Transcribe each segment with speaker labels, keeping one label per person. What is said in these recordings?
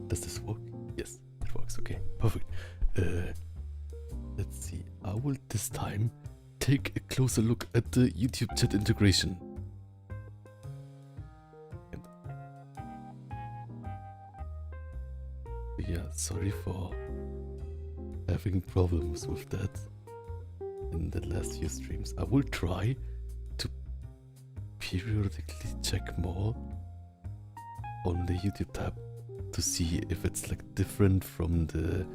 Speaker 1: Does this work? Yes, it works. Okay, perfect. Let's see. I will this time take a closer look at the YouTube chat integration. Yeah, sorry for having problems with that in the last few streams. I will try to periodically check more on the YouTube tab to see if it's like different from the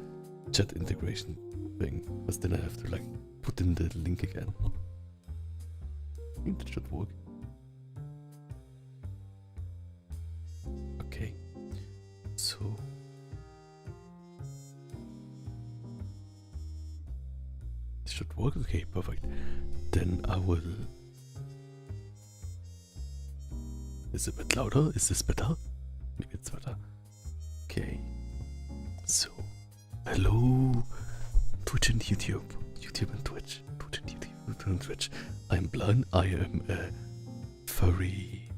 Speaker 1: chat integration thing, because then I have to like put in the link again. I think that should work. Okay, so this should work. Okay, perfect. Then I will. Is it a bit louder? Is this better? Maybe it's better. Okay. So, hello, Twitch and YouTube. YouTube and Twitch. Twitch and YouTube. YouTube and Twitch. I'm Blan. I am a furry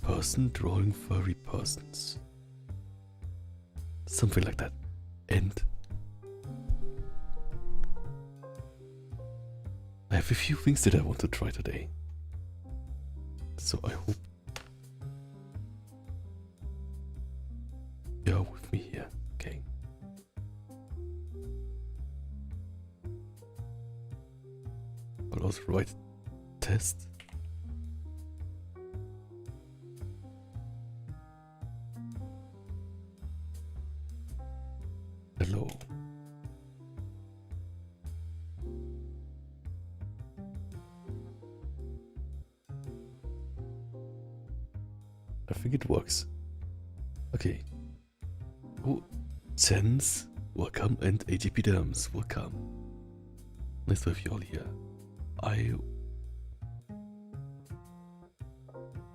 Speaker 1: person drawing furry persons. Something like that. And I have a few things that I want to try today. So I hope you're with me here. Okay. I'll also write test. Hello. I think it works. Okay. Oh, Jens, welcome, and AGP Derms, welcome. Nice to have you all here. I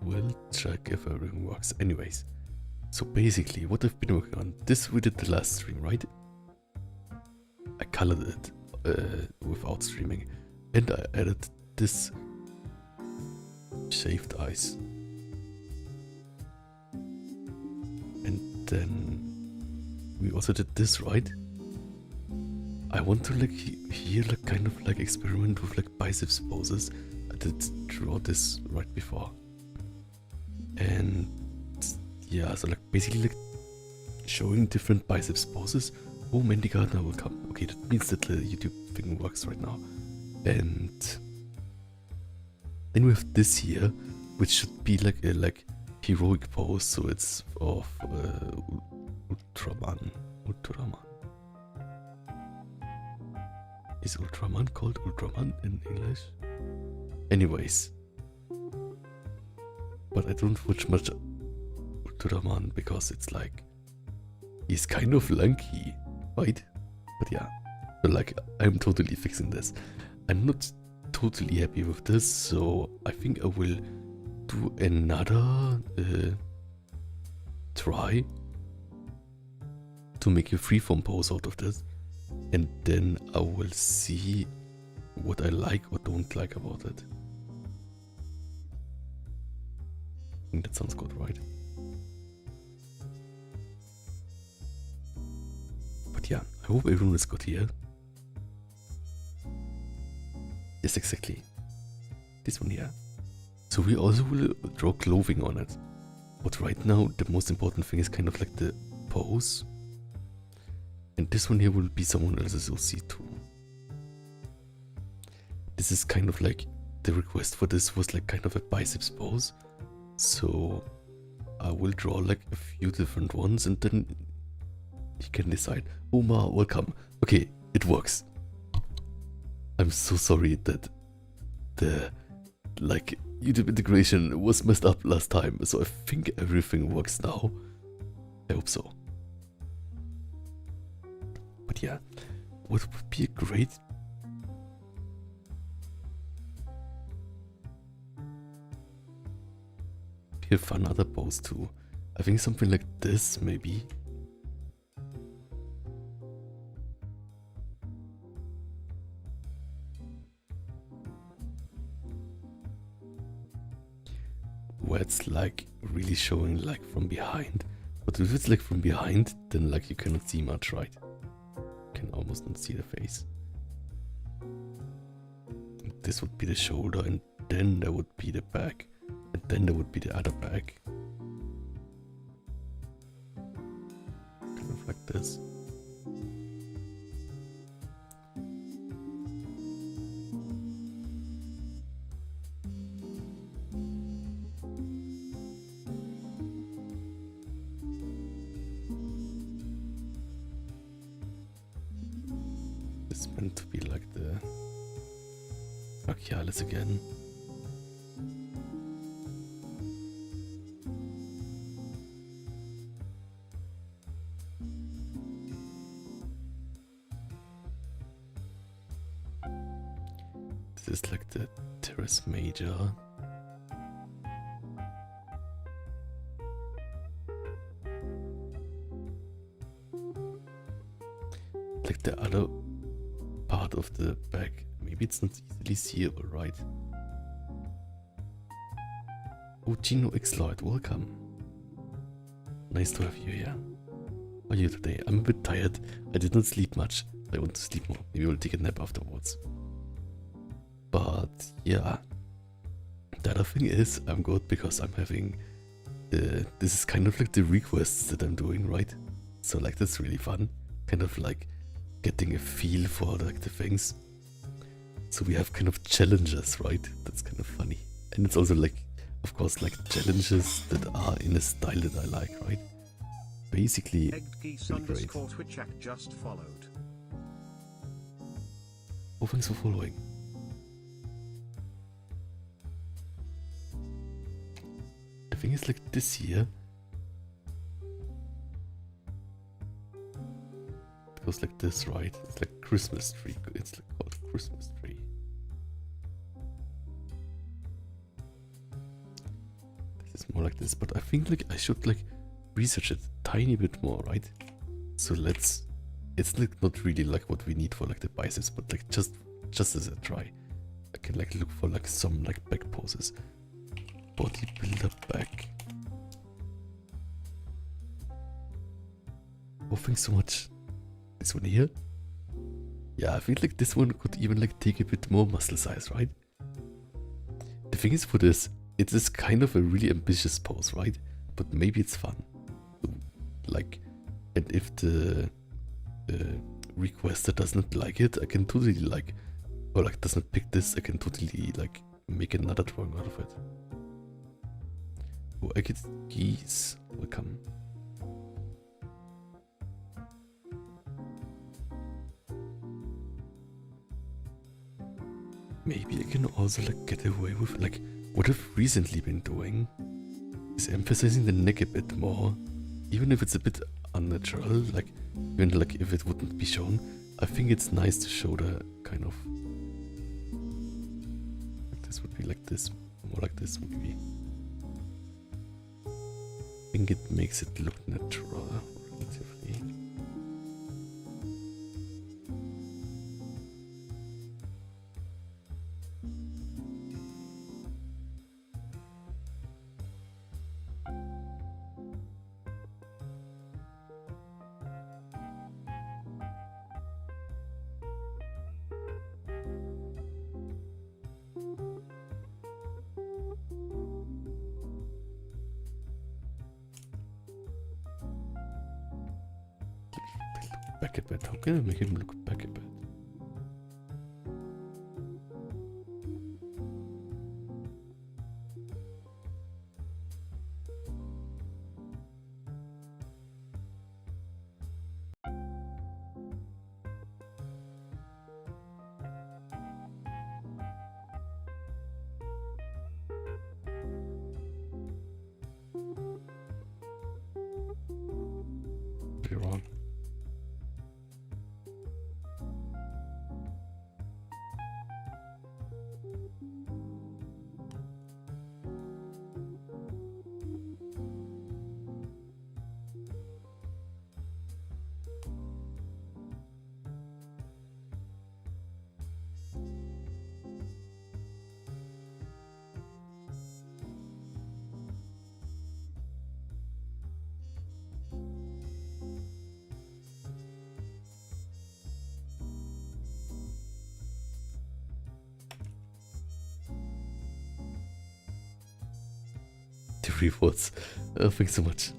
Speaker 1: will check if everything works. Anyways, so basically what I've been working on, this we did the last stream, right? I colored it without streaming, and I added this shaved eyes. And then we also did this, right? I want to like here like kind of like experiment with like biceps poses. I did draw this right before. And yeah, so like basically like showing different biceps poses. Oh, Mandy Gardner will come. Okay, that means that the YouTube thing works right now. And then we have this here, which should be like a heroic pose, so it's of Ultraman. Is Ultraman called Ultraman in English? Anyways. But I don't watch much Ultraman because it's like he's kind of lanky, right? But yeah, but like I'm totally fixing this. I'm not totally happy with this, so I think I will do another try to make a freeform pose out of this, and then I will see what I like or don't like about it. I think that sounds good, right? But yeah, I hope everyone is good here. Yes, exactly. This one here. So we also will draw clothing on it. But right now, the most important thing is kind of like the pose. And this one here will be someone else's, you'll see too. This is kind of like, the request for this was like kind of a biceps pose. So I will draw like a few different ones and then you can decide. Omar, welcome. Okay, it works. I'm so sorry that the like YouTube integration was messed up last time, so I think everything works now. I hope so. But yeah, what would be a great be a fun other pose too. I think something like this maybe. Where it's like really showing like from behind, But if it's like from behind, then like you cannot see much, right? You can almost not see the face. This would be the shoulder, and then there would be the back, and then there would be the other back. Kind of like this. It's meant to be like the brachialis again. This is like the teres major. Like the other part of the back. Maybe it's not easily seeable, right? Oh, Gino X Lloyd, welcome. Nice to have you here. How are you today? I'm a bit tired. I did not sleep much. I want to sleep more. Maybe we'll take a nap afterwards. But yeah. The other thing is, I'm good because I'm having... this is kind of like the requests that I'm doing, right? So like that's really fun. Kind of like getting a feel for like the things. So we have kind of challenges, right? That's kind of funny. And it's also like, of course, like challenges that are in a style that I like, right? Basically, really great.
Speaker 2: Just followed.
Speaker 1: Oh, thanks for following. The thing is like this here. It goes like this, right? It's like Christmas tree. It's like called Christmas tree. This is more like this, but I think like I should like research it a tiny bit more, right? So let's... It's like not really like what we need for like the biceps, but like just as a try. I can like look for like some like back poses. Bodybuilder back. Oh, thanks so much. This one here? Yeah, I think like this one could even like take a bit more muscle size, right? The thing is for this, it is kind of a really ambitious pose, right? But maybe it's fun. Like, and if the requester does not like it, I can totally like, or like does not pick this, I can totally like make another drawing out of it. Oh, I get geese. Welcome. Maybe I can also like get away with like what I've recently been doing is emphasizing the neck a bit more, even if it's a bit unnatural. Like even like if it wouldn't be shown, I think it's nice to show the kind of like this would be like this, more like this maybe. I think it makes it look natural relatively. Back a bit. How can I make him look back a bit? Pretty wrong. the rewards. Thanks so much.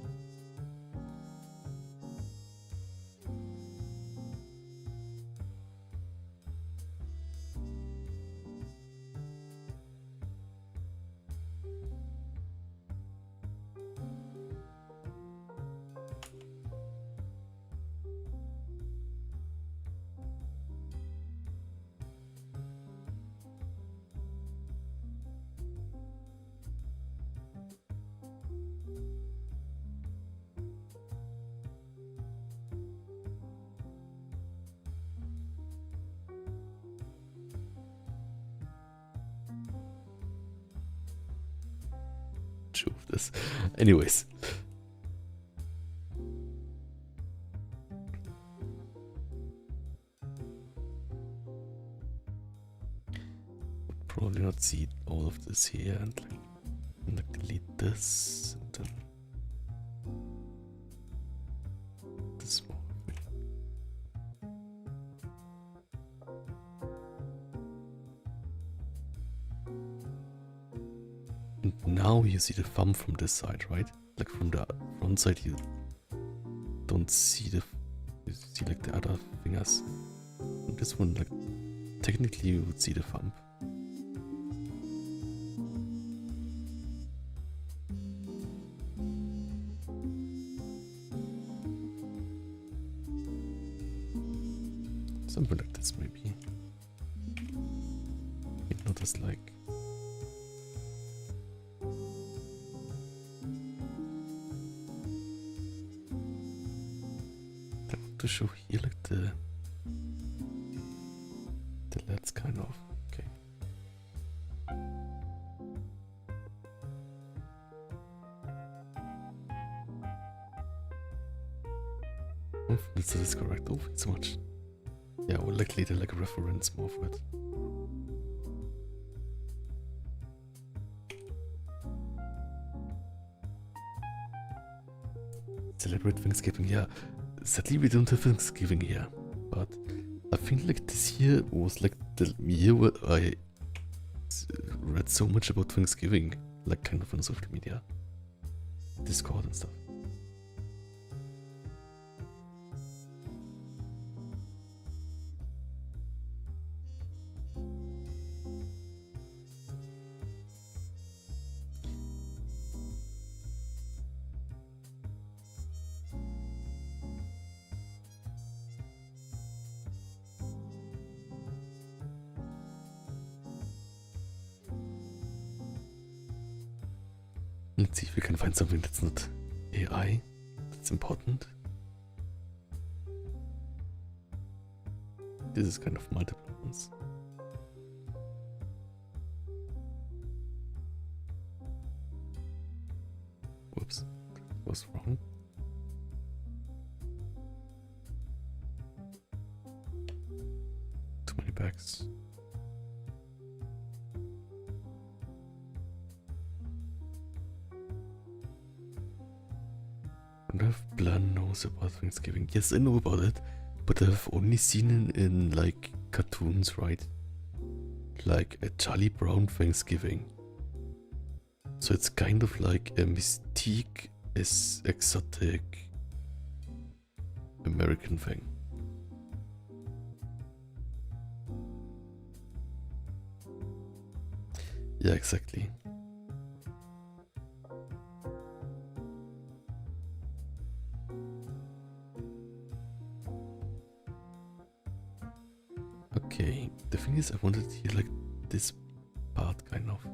Speaker 1: True of this. Anyways. Probably not see all of this here and like delete this and then this one. And now you see the thumb from this side, right? Like from the front side you don't see the, you see like the other fingers. And this one, like technically you would see the thumb. Something like this maybe. It notice like I want to show here like the leads kind of. Okay. Oh, this is correct. Oh, thanks so much. Yeah, or like later like a reference more for it. Celebrate Thanksgiving, yeah. Sadly we don't have Thanksgiving here, but I think like this year was like the year where I read so much about Thanksgiving, like kind of on social media, Discord and stuff. Let's see if we can find something that's not AI, that's important. This is kind of multiple ones. Whoops, that was wrong. Too many bags. I wonder if Blan knows about Thanksgiving. Yes, I know about it, but I've only seen it in like cartoons, right? Like a Charlie Brown Thanksgiving. So it's kind of like a mystique, exotic American thing. Yeah, exactly. Okay, the thing is I wanted here like this part kind of.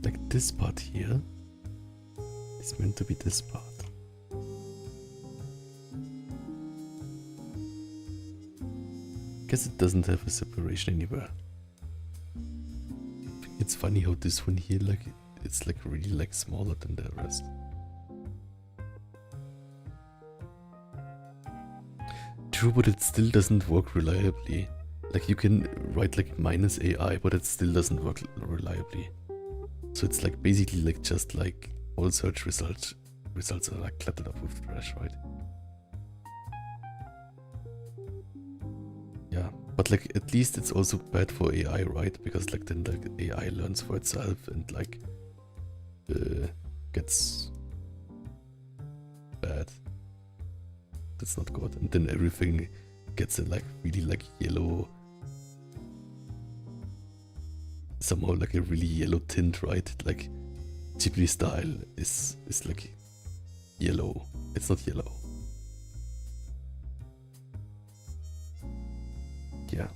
Speaker 1: Like this part here is meant to be this part. Guess it doesn't have a separation anywhere. I think it's funny how this one here, like, it's like really like smaller than the rest. True, but it still doesn't work reliably. like you can write like minus AI, but it still doesn't work reliably. So it's like basically like just like all search results are like cluttered up with trash, right? Yeah, but like at least it's also bad for AI, right? Because like then like AI learns for itself and like gets bad. That's not good. And then everything gets a like really like yellow, somehow like a really yellow tint, right? Like Ghibli style is like yellow. It's not yellow. Yeah.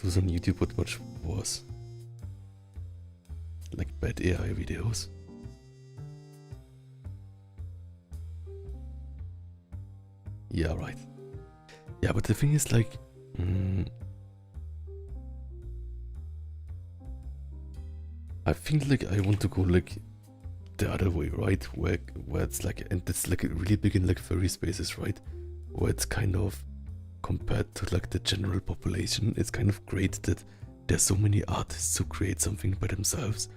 Speaker 1: Those on YouTube would much worse. Like bad AI videos. Yeah, right. Yeah, but the thing is like... I think like I want to go like the other way, right? Where it's like, and it's like really big in like furry spaces, right? Where it's kind of, compared to like the general population, it's kind of great that there's so many artists who create something by themselves,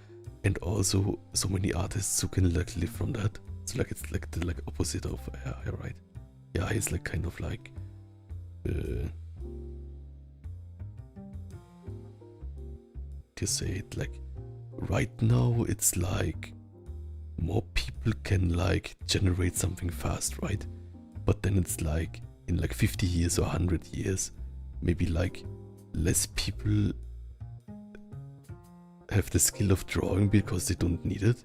Speaker 1: and also so many artists who can like live from that. So like it's like the like opposite of AI, right? Yeah, it's like kind of like to say it like right now it's like more people can like generate something fast, right? But then it's like in like 50 years or 100 years, maybe like less people have the skill of drawing because they don't need it.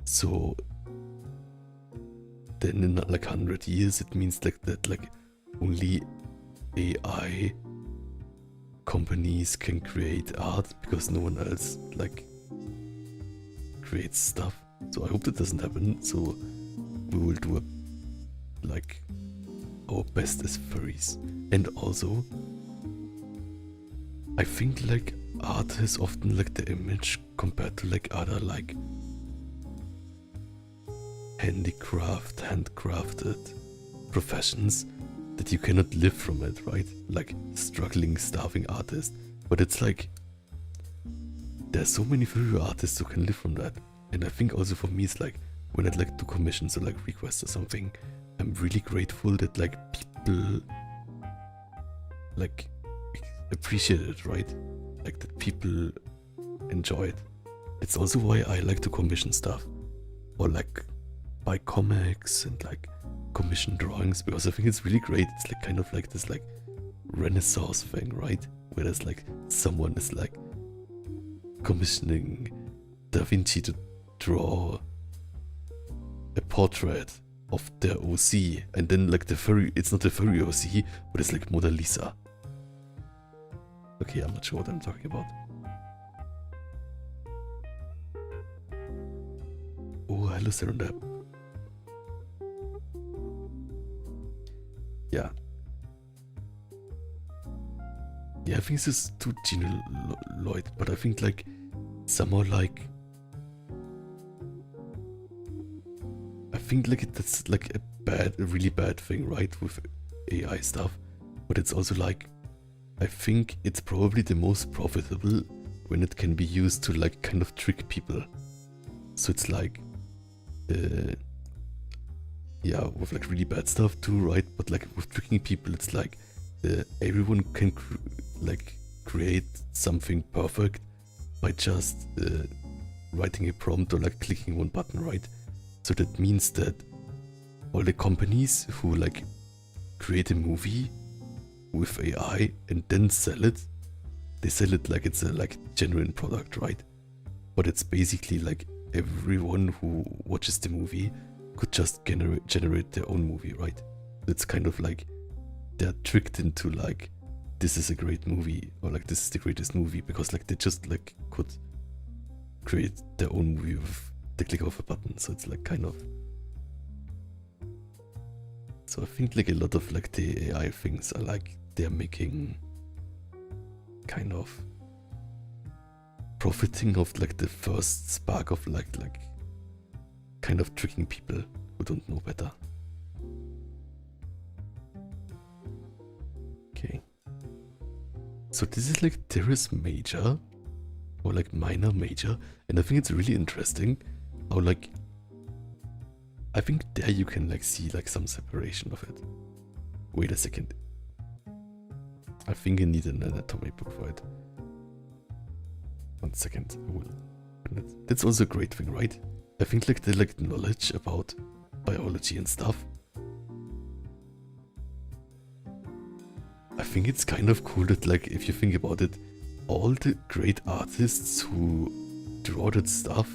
Speaker 1: So then in like 100 years it means like that like only AI companies can create art because no one else like creates stuff. So I hope that doesn't happen. So we will do like our best as furries. And also I think like art has often like the image compared to like other like handcrafted professions that you cannot live from it, right? Like struggling, starving artist. But it's like there's so many furry artists who can live from that. And I think also for me it's like when I'd like to commissions or like requests or something, I'm really grateful that like people like appreciate it, right? Like that people enjoy it. It's also why I like to commission stuff or like buy comics and like commission drawings, because I think it's really great. It's like kind of like this like Renaissance thing, right? Where there's like someone is like commissioning Da Vinci to draw a portrait of their OC, and then like the furry, it's not the furry OC, but it's like Mona Lisa. Okay, I'm not sure what I'm talking about. Oh, hello Serendip. Yeah. Yeah, I think this is too Lloyd, but I think like somehow like I think like that's like a really bad thing, right, with AI stuff. But it's also like I think it's probably the most profitable when it can be used to like kind of trick people. So it's like yeah, with like really bad stuff too, right? But like with tricking people, it's like everyone can create something perfect by just writing a prompt or like clicking one button, right? So that means that all the companies who like create a movie with AI and then sell it, they sell it like it's a like genuine product, right? But it's basically like everyone who watches the movie could just generate their own movie, right? It's kind of like they're tricked into like this is a great movie or like this is the greatest movie because like they just like could create their own movie with the click of a button. So it's like kind of, so I think like a lot of like the AI things are like they're making kind of profiting of like the first spark of like kind of tricking people who don't know better. Okay. So this is like Terrace Major, or like Minor Major, and I think it's really interesting how like, I think there you can like see like some separation of it. Wait a second. I think I need an anatomy book for it. 1 second. I will. That's also a great thing, right? I think like the like knowledge about biology and stuff. I think it's kind of cool that like if you think about it, all the great artists who draw that stuff,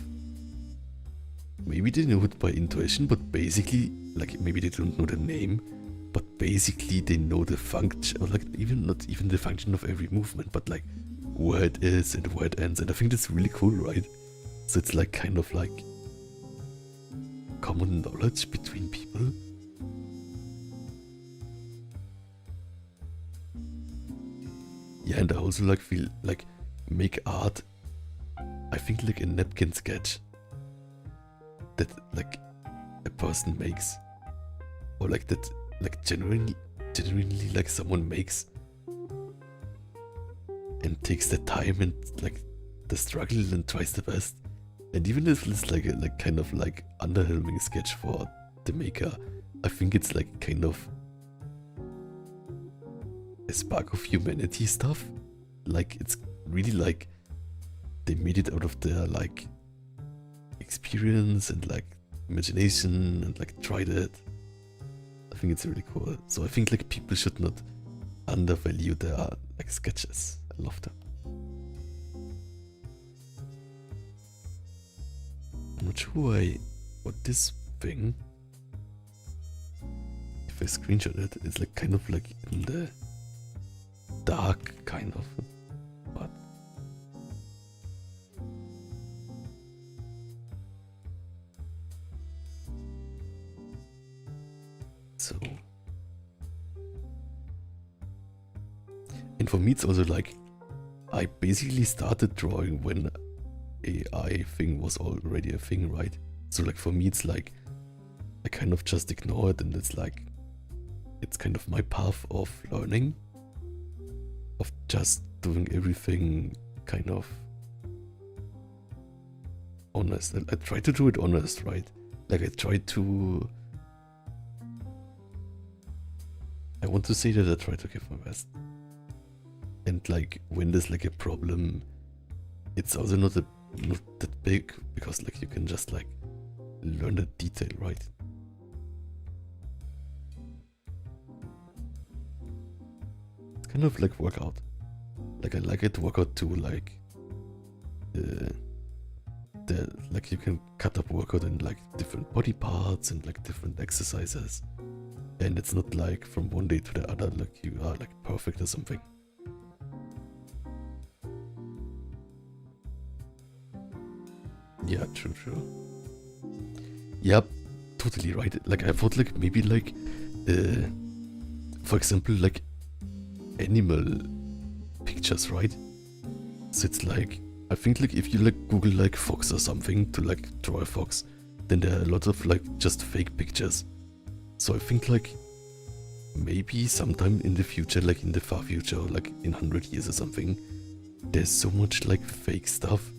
Speaker 1: maybe they know it by intuition, but basically like maybe they don't know the name, but basically they know the function, or like not even the function of every movement, but like where it is and where it ends. And I think that's really cool, right? So it's like kind of like common knowledge between people. Yeah, and I also like feel like make art. I think like a napkin sketch that like a person makes, or like that like genuinely like someone makes and takes the time and like the struggle and tries the best. And even if it's like a like kind of like underwhelming sketch for the maker, I think it's like kind of a spark of humanity stuff. Like it's really like they made it out of their like experience and like imagination and like tried it. I think it's really cool. So I think like people should not undervalue their like sketches. I love them. I'm not sure why what this thing, if I screenshot it, it's like kind of like in the dark kind of, but so. And for me it's also like I basically started drawing when AI thing was already a thing, right? So like for me it's like I kind of just ignore it, and it's like it's kind of my path of learning, of just doing everything kind of honest. I try to do it honest, right? Like I want to say that I try to give my best. And like when there's like a problem, it's also not that big, because like you can just like learn the detail, right? It's kind of like workout. Like I like it workout too, like like you can cut up workout in like different body parts and like different exercises, and it's not like from one day to the other like you are like perfect or something. Yeah, true. Yep, totally right. Like I thought like maybe like for example like animal pictures, right? So it's like I think like if you like Google like fox or something to like draw a fox, then there are a lot of like just fake pictures. So I think like maybe sometime in the future, like in the far future, or like in 100 years or something, there's so much like fake stuff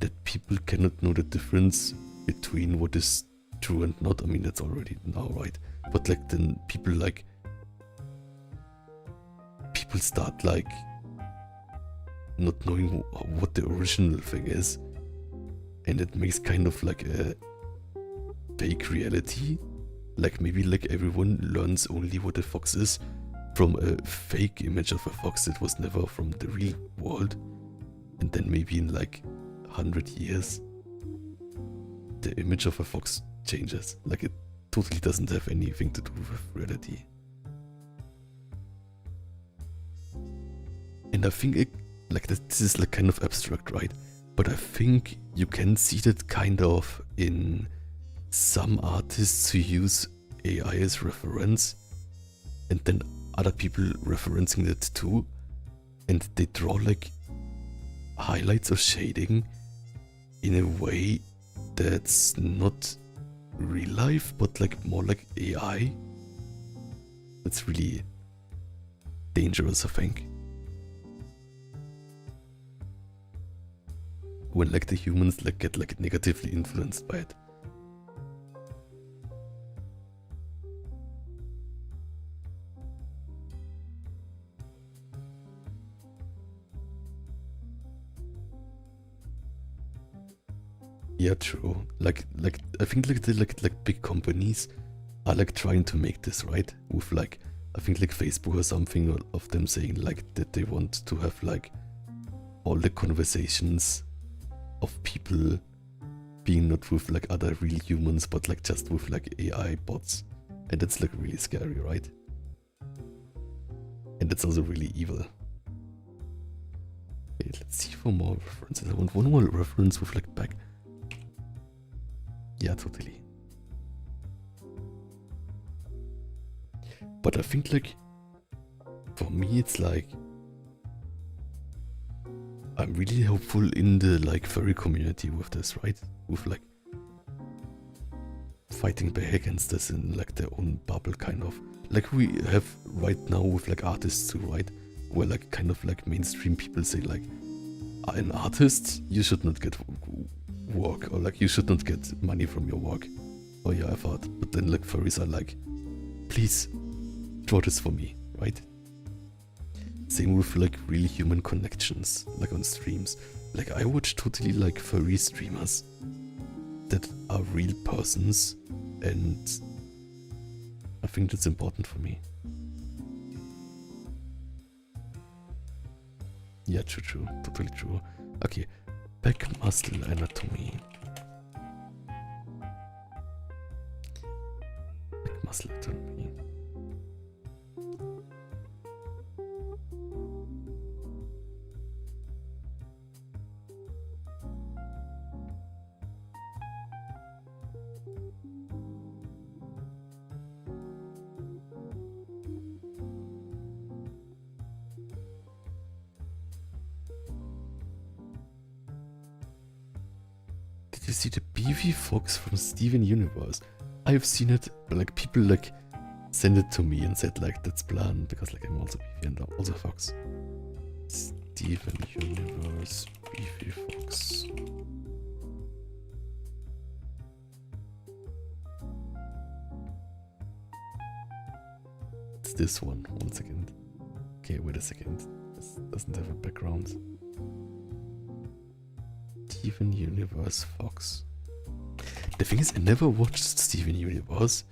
Speaker 1: that people cannot know the difference between what is true and not. I mean, that's already now, right? But like then people start like not knowing what the original thing is, and it makes kind of like a fake reality. Like maybe like everyone learns only what a fox is from a fake image of a fox that was never from the real world, and then maybe in like 100 years the image of a fox changes. Like it totally doesn't have anything to do with reality. And I think it, like this is like kind of abstract, right? But I think you can see that kind of in some artists who use AI as reference, and then other people referencing that too, and they draw like highlights or shading in a way that's not real life, but like more like AI. It's really dangerous, I think. When like the humans like get like negatively influenced by it. Yeah, true. Like I think like the like big companies are like trying to make this, right? With like I think like Facebook or something of them saying like that they want to have like all the conversations of people being not with like other real humans but like just with like AI bots. And that's like really scary, right? And that's also really evil. Okay, let's see for more references. I want one more reference with like back. Yeah, totally. But I think like for me it's like I'm really hopeful in the like furry community with this, right? With like fighting back against this in like their own bubble kind of. Like we have right now with like artists too, right? Where like kind of like mainstream people say like an artist, you should not get work or like you should not get money from your work or your effort. But then like furries are like, please draw this for me, right? Same with like real human connections, like on streams. Like I watch totally like furry streamers that are real persons, and I think that's important for me. Yeah, true, totally true. Okay, back muscle anatomy. Back muscle anatomy. Did you see the beefy fox from Steven Universe? I've seen it, but like people like send it to me and said like that's bland because like I'm also beefy and I'm also fox. Steven Universe beefy fox. It's this one. 1 second. Okay, wait a second. This doesn't have a background. Steven Universe Fox. The thing is, I never watched Steven Universe,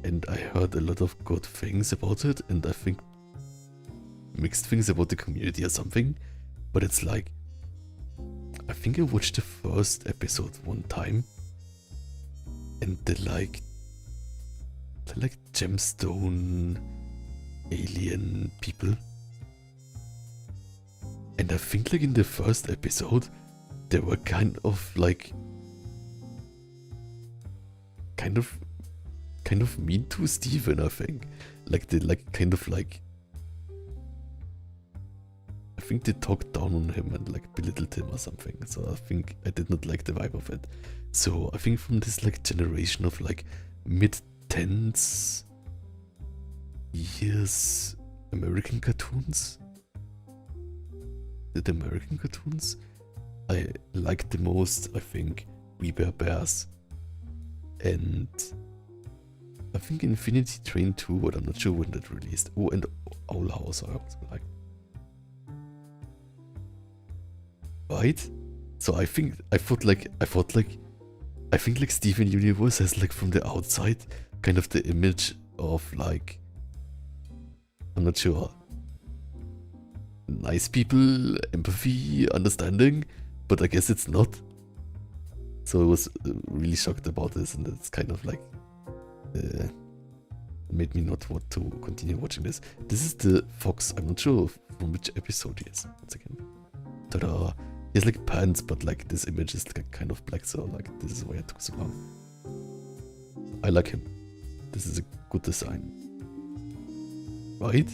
Speaker 1: and I heard a lot of good things about it, and I think mixed things about the community or something. But it's like, I think I watched the first episode one time, and they're like gemstone alien people. And I think like in the first episode, they were kind of mean to Steven, I think. Like they kind of I think they talked down on him and like belittled him or something. So I think I did not like the vibe of it. So I think from this like generation of like mid-10s years American cartoons, the American cartoons, I liked the most, I think, We Bare Bears, and I think Infinity Train 2, but I'm not sure when that released. Oh, and Owl House I also like. Right? So I think Steven Universe has like from the outside kind of the image of like, I'm not sure, nice people, empathy, understanding, but I guess it's not. So I was really shocked about this, and it's kind of like made me not want to continue watching this. This is the fox. I'm not sure from which episode he is. Once again, ta-da! He has like pants, but like this image is like kind of black, so like this is why it took so long. I like him. This is a good design, right?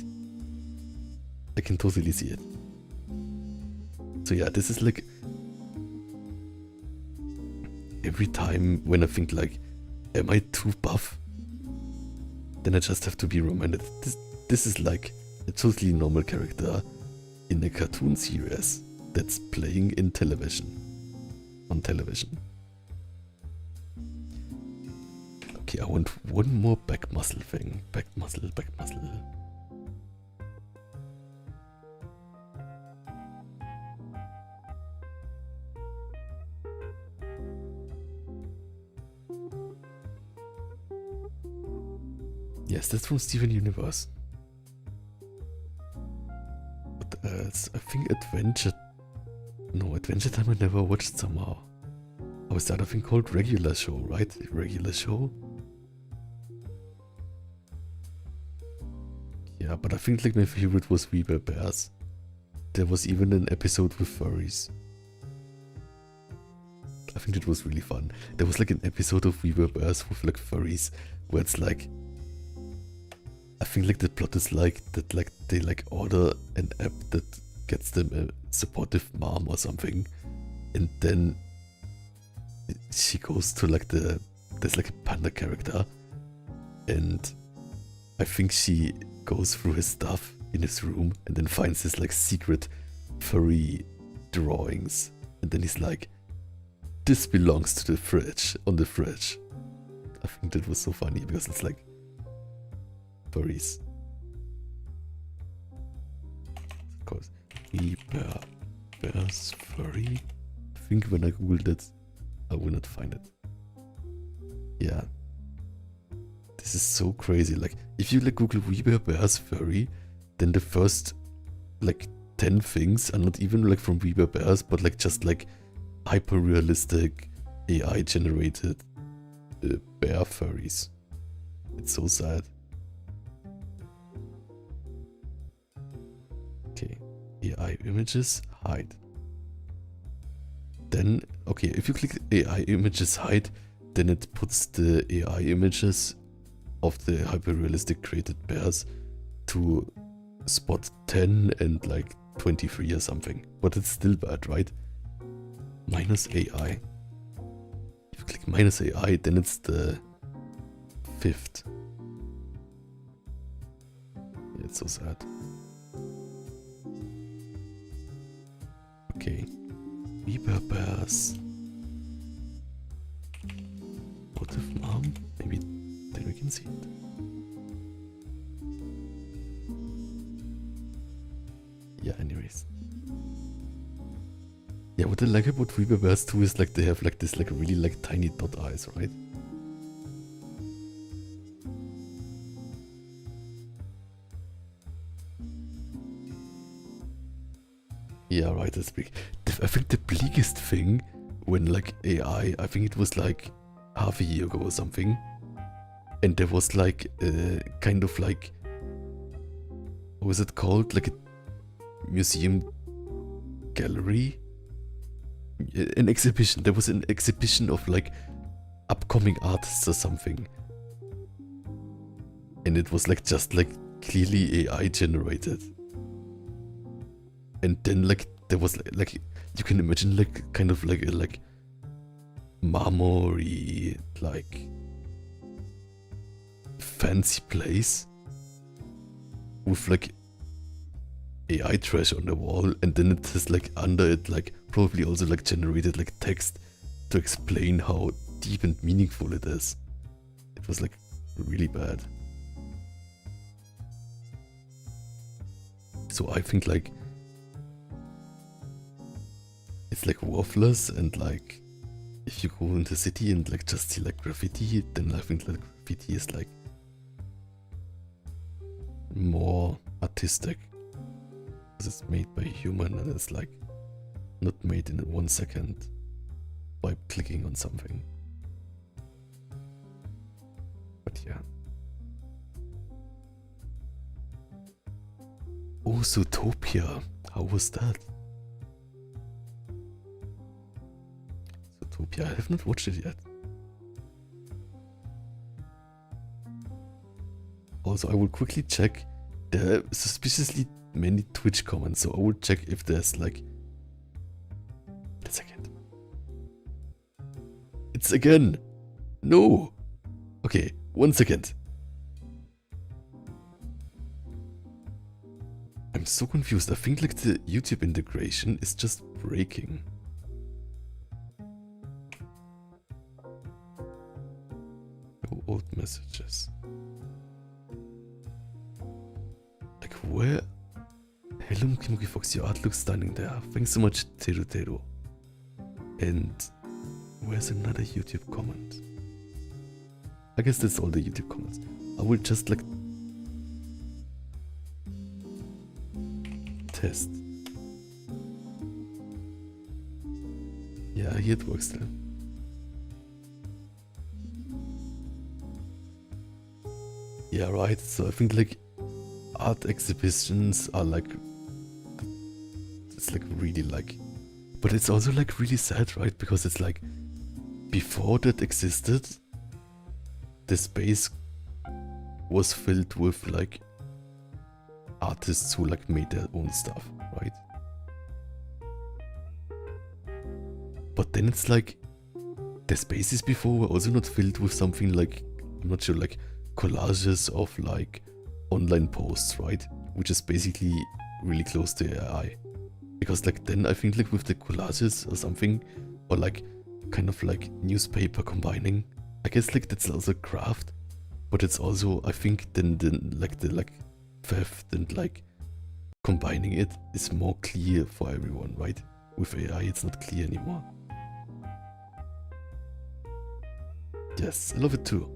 Speaker 1: I can totally see it. So yeah, this is like a every time when I think like, am I too buff? Then I just have to be reminded, this is like a totally normal character in a cartoon series that's playing in television. On television. Okay, I want one more back muscle thing. Back muscle, back muscle. Yes, that's from Steven Universe. But I think Adventure... No, Adventure Time I never watched somehow. Oh, is that a thing called Regular Show, right? Regular Show? Yeah, but I think like my favorite was We Were Bears. There was even an episode with furries. I think it was really fun. There was like an episode of We Were Bears with like furries where it's like... I think like the plot is like that like they like order an app that gets them a supportive mom or something. And then she goes to like there's like a panda character. And I think she goes through his stuff in his room and then finds his like secret furry drawings. And then he's like, this belongs to the fridge, on the fridge. I think that was so funny because it's like furries. Of course, We Were Bears furry. I think when I googled it, I will not find it. Yeah. This is so crazy. Like, if you like Google We Were Bears furry, then the first like 10 things are not even like from We Were Bears, but like just like hyper realistic AI generated bear furries. It's so sad. Okay, AI images hide. Then, okay, if you click AI images hide, then it puts the AI images of the hyper-realistic created bears to spot 10 and like 23 or something. But it's still bad, right? Minus AI. If you click minus AI, then it's the 5th. Yeah, it's so sad. Okay. We Were Bears. What if mom? Maybe then we can see it. Yeah, anyways. Yeah, what I like about We Were Bears too is like they have like this like really like tiny dot eyes, right? Yeah, right, that's big. I think the bleakest thing when like AI, I think it was like half a year ago or something, and there was like kind of like, what was it called? Like a museum gallery? An exhibition. There was an exhibition of like upcoming artists or something. And it was like just like clearly AI generated. And then like there was like you can imagine like kind of like a like marmory like fancy place with like AI trash on the wall, and then it has like under it like probably also like generated like text to explain how deep and meaningful it is. It was like really bad. So I think like it's like worthless, and like if you go in the city and like just see like graffiti, then I think like graffiti is like more artistic. It's made by a human and it's like not made in 1 second by clicking on something. But yeah. Oh, Zootopia. How was that? Zootopia, I have not watched it yet. Also, I will quickly check. There are suspiciously many Twitch comments, so I will check if there's like... Wait a second. It's again. No. Okay, 1 second. I'm so confused. I think like the YouTube integration is just breaking. No old messages. Like where? Hello Mukimuki Fox, your art looks stunning there. Thanks so much, Teru Teru. And where's another YouTube comment? I guess that's all the YouTube comments. I will just like test. Yeah, here it works then. Yeah, right. So I think like art exhibitions are like, it's like really like, but it's also like really sad, right? Because it's like before that existed, the space was filled with like artists who like made their own stuff, right? But then it's like the spaces before were also not filled with something like, I'm not sure, like collages of like online posts, right? Which is basically really close to AI. Because like then I think like with the collages or something, or like kind of like newspaper combining, I guess like that's also craft, but it's also, I think then the theft and like combining it is more clear for everyone, right? With AI it's not clear anymore. Yes, I love it too.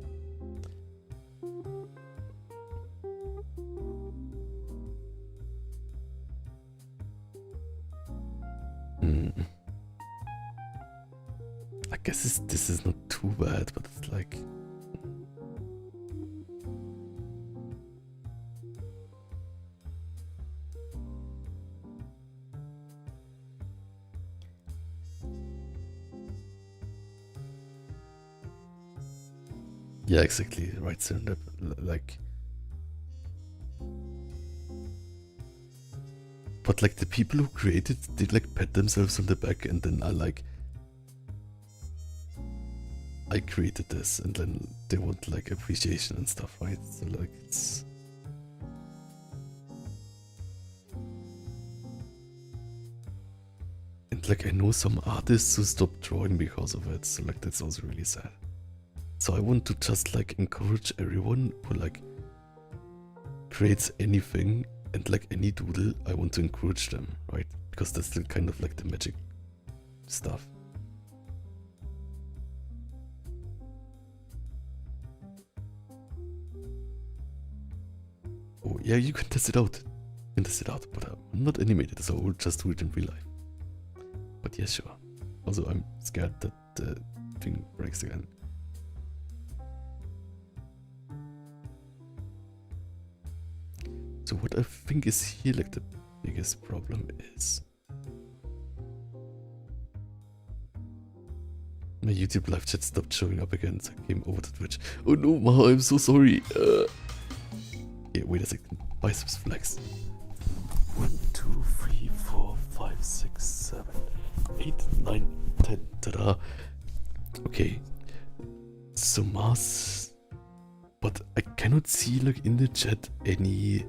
Speaker 1: I guess this is not too bad, but it's like... Yeah, exactly, right, Serendip, like... But like the people who created did like pat themselves on the back and then are like, I created this, and then they want like appreciation and stuff, right? So like it's... And like I know some artists who stopped drawing because of it, so like that's also really sad. So I want to just like encourage everyone who like creates anything and like any doodle, I want to encourage them, right? Because that's still kind of like the magic stuff. Oh yeah, you can test it out. You can test it out, but I'm not animated, so I will just do it in real life. But yeah, sure. Also, I'm scared that the thing breaks again. So what I think is here like the biggest problem is my YouTube live chat stopped showing up again, so I came over to Twitch. Oh no, Maha, I'm so sorry. Yeah, wait a second. Biceps flex. 1, 2, 3, 4, 5, 6, 7, 8, 9, 10. Ta-da. Okay. So Mars, but I cannot see like in the chat any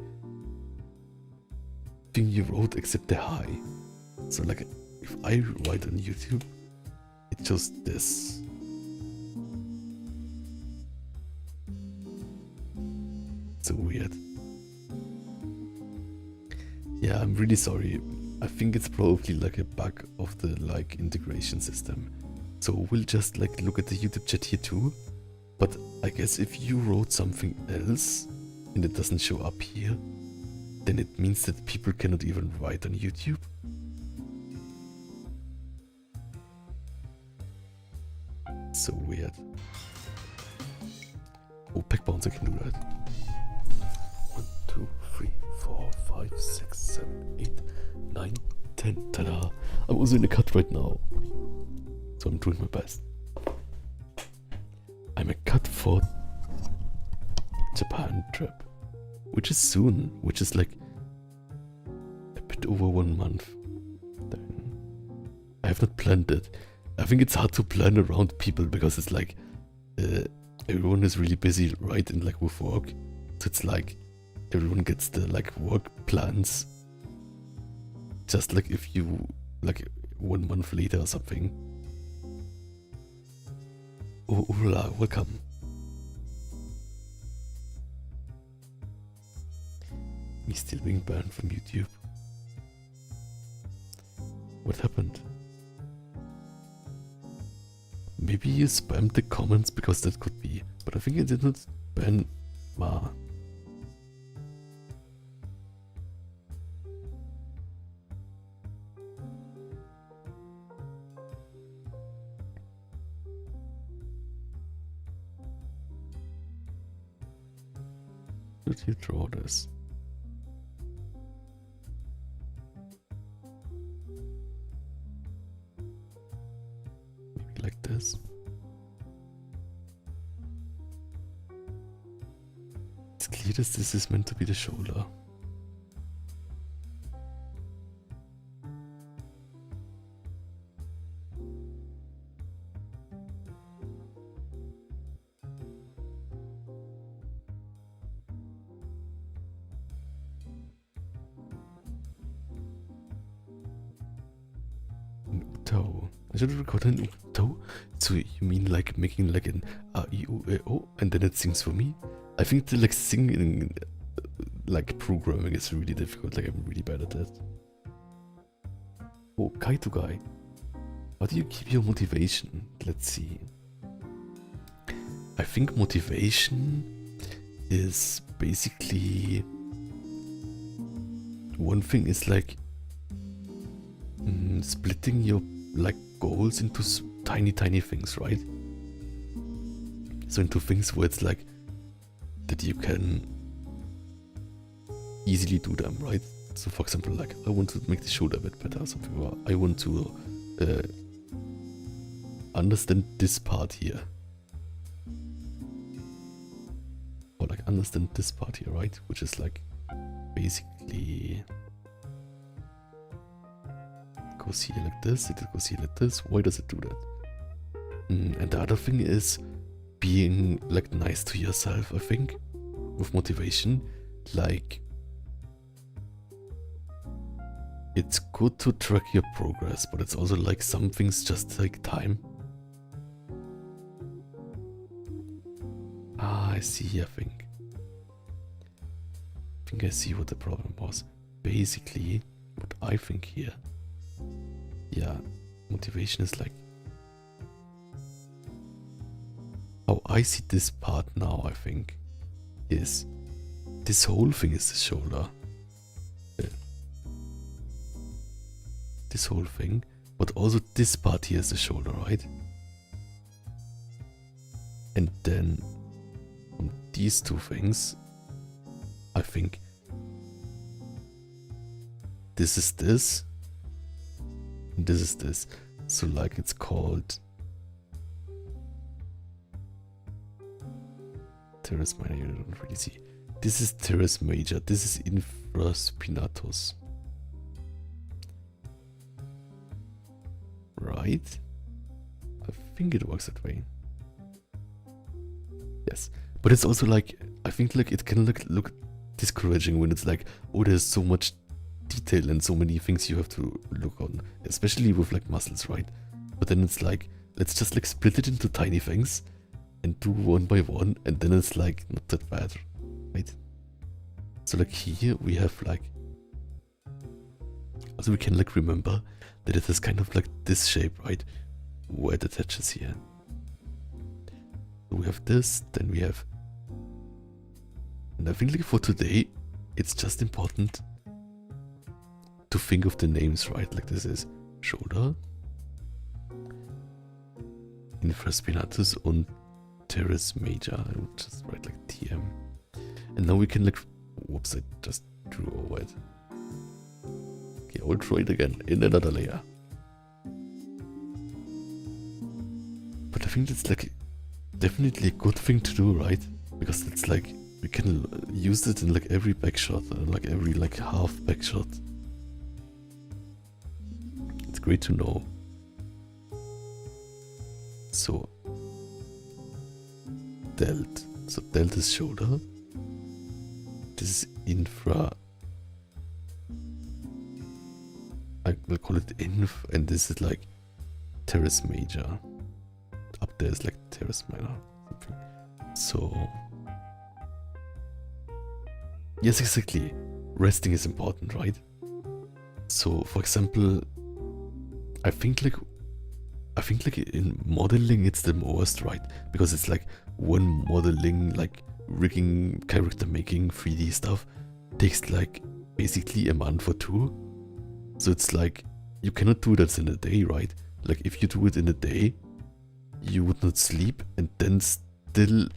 Speaker 1: thing you wrote except the hi. So like if I write on YouTube, it's just this. So weird. Yeah, I'm really sorry. I think it's probably like a bug of the like integration system. So we'll just like look at the YouTube chat here too. But I guess if you wrote something else and it doesn't show up here, then it means that people cannot even write on YouTube. So weird. Oh, Peck Bouncer can do that. 1, 2, 3, 4, 5, 6, 7, 8, 9, 10. Ta-da! I'm also in a cut right now. So I'm doing my best. I'm a cut for Japan trip. Which is soon. Which is like a bit over 1 month. Then I have not planned it. I think it's hard to plan around people because it's like everyone is really busy, right? And like with work, so it's like everyone gets the like work plans. Just like if you like 1 month later or something. Oh, Urla, welcome. Me still being banned from YouTube. What happened? Maybe you spammed the comments, because that could be. But I think I did not ban Ma. Did you draw this? Maybe like this. It's clear that this is meant to be the shoulder. Toe. I should record an toe. So you mean like making like an A-I-O and then it sings for me? I think the like singing like programming is really difficult. Like I'm really bad at that. Oh, Kaito guy. How do you keep your motivation? Let's see. I think motivation is basically one thing is like splitting your like goals into tiny things, right? So into things where it's like that you can easily do them, right? So for example, like I want to make the shoulder a bit better or something, or I want to understand this part here, or like understand this part here, right? Which is like basically goes here like this, it goes here like this. Why does it do that? And the other thing is being like nice to yourself, I think, with motivation. Like it's good to track your progress, but it's also like some things just take time. Ah, I see, I think I see what the problem was. Basically, what I think here, yeah, motivation is like how I see this part now, I think, is this whole thing is the shoulder. This whole thing, but also this part here is the shoulder, right? And then on these two things, I think this is this, and this is this. So like it's called teres minor, you don't really see. This is teres major, this is infraspinatus. Right? I think it works that way. Yes. But it's also like, I think like it can look discouraging when it's like, oh, there's so much detail and so many things you have to look on, especially with like muscles, right? But then it's like, let's just like split it into tiny things and do one by one, and then it's like not that bad, right? So like here we have like, also we can like remember that it is kind of like this shape, right? Where it attaches here. So we have this, then we have, and I think like for today, it's just important to think of the names, right? Like this is shoulder, infraspinatus, and teres major. I would just write like TM. And now we can like, whoops, I just drew over it. Okay, I'll draw it again in another layer. But I think that's like definitely a good thing to do, right? Because it's like we can use it in like every back shot, like every like half back shot. It's great to know. So delt. So delt is shoulder. This is infra. I will call it inf, and this is like teres major. Up there is like teres minor. Something. So yes, exactly. Resting is important, right? So for example, I think like in modeling it's the worst, right? Because it's like one modeling, like rigging, character making, 3D stuff takes like basically a month or two. So it's like you cannot do that in a day, right? Like if you do it in a day, you would not sleep and then still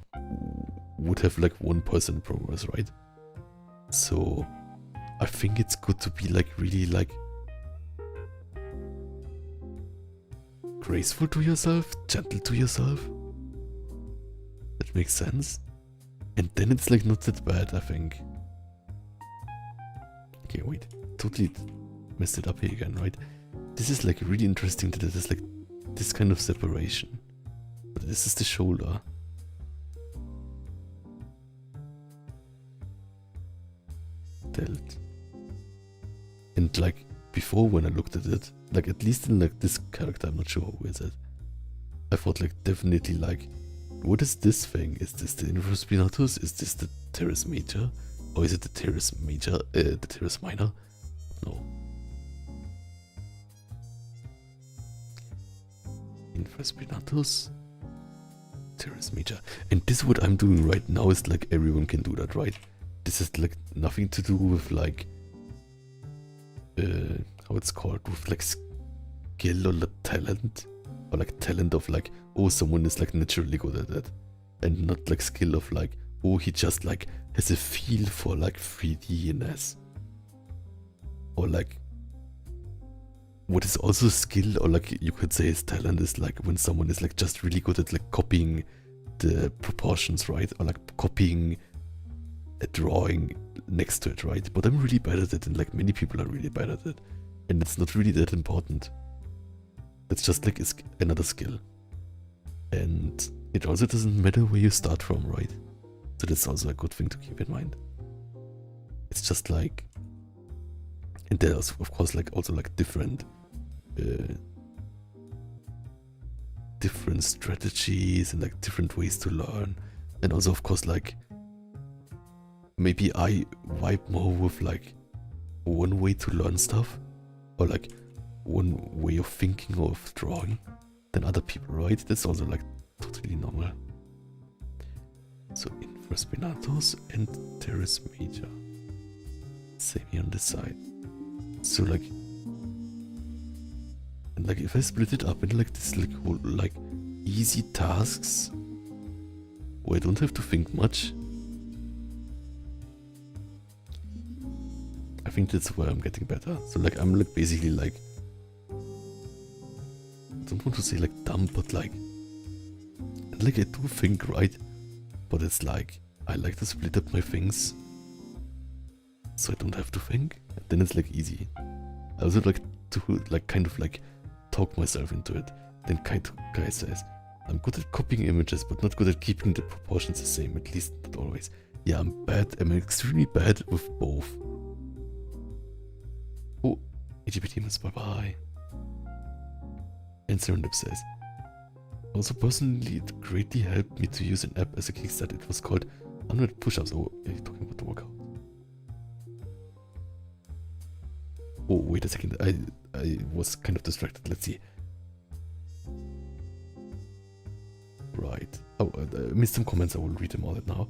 Speaker 1: would have like 1% progress, right? So I think it's good to be like really like graceful to yourself, gentle to yourself. That makes sense. And then it's like not that bad, I think. Okay, wait. Totally messed it up here again, right? This is like really interesting that it is like this kind of separation. But this is the shoulder. Delt. And like before when I looked at it, like at least in like this character, I'm not sure who is it. I thought like definitely like, what is this thing? Is this the infraspinatus? Is this the teres major? Or is it the teres major, the teres minor? No. Infraspinatus, teres major. And this what I'm doing right now is like everyone can do that, right? This is like nothing to do with like, how it's called, with like skill or like talent. Or like talent of like, oh, someone is like naturally good at it. And not like skill of like, oh, he just like has a feel for like 3D-ness. Or like, what is also skill, or like you could say his talent, is like when someone is like just really good at like copying the proportions, right? Or like copying a drawing next to it, right? But I'm really bad at it, and like many people are really bad at it. And it's not really that important. It's just like another skill. And it also doesn't matter where you start from, right? So that's also a good thing to keep in mind. It's just like, and there's of course like also like different strategies and like different ways to learn. And also of course like, maybe I vibe more with like one way to learn stuff, or like one way of thinking or of drawing than other people, right? That's also like totally normal. So infraspinatus and teres major. Same here on this side. So like, and like if I split it up into like this like whole like easy tasks where I don't have to think much, I think that's where I'm getting better. So like I'm like basically like, I don't want to say like dumb, but like I do think, right? But it's like I like to split up my things so I don't have to think. And then it's like easy. I also like to like kind of like talk myself into it. Then Kai says, I'm good at copying images, but not good at keeping the proportions the same, at least not always. Yeah, I'm extremely bad with both. Oh, EGP bye bye. And Serendip says, also personally it greatly helped me to use an app as a kickstart. It was called 100 push-ups. Oh, are you talking about the workout? Oh, wait a second. I was kind of distracted. Let's see. Right. Oh, I missed some comments. I will read them all now.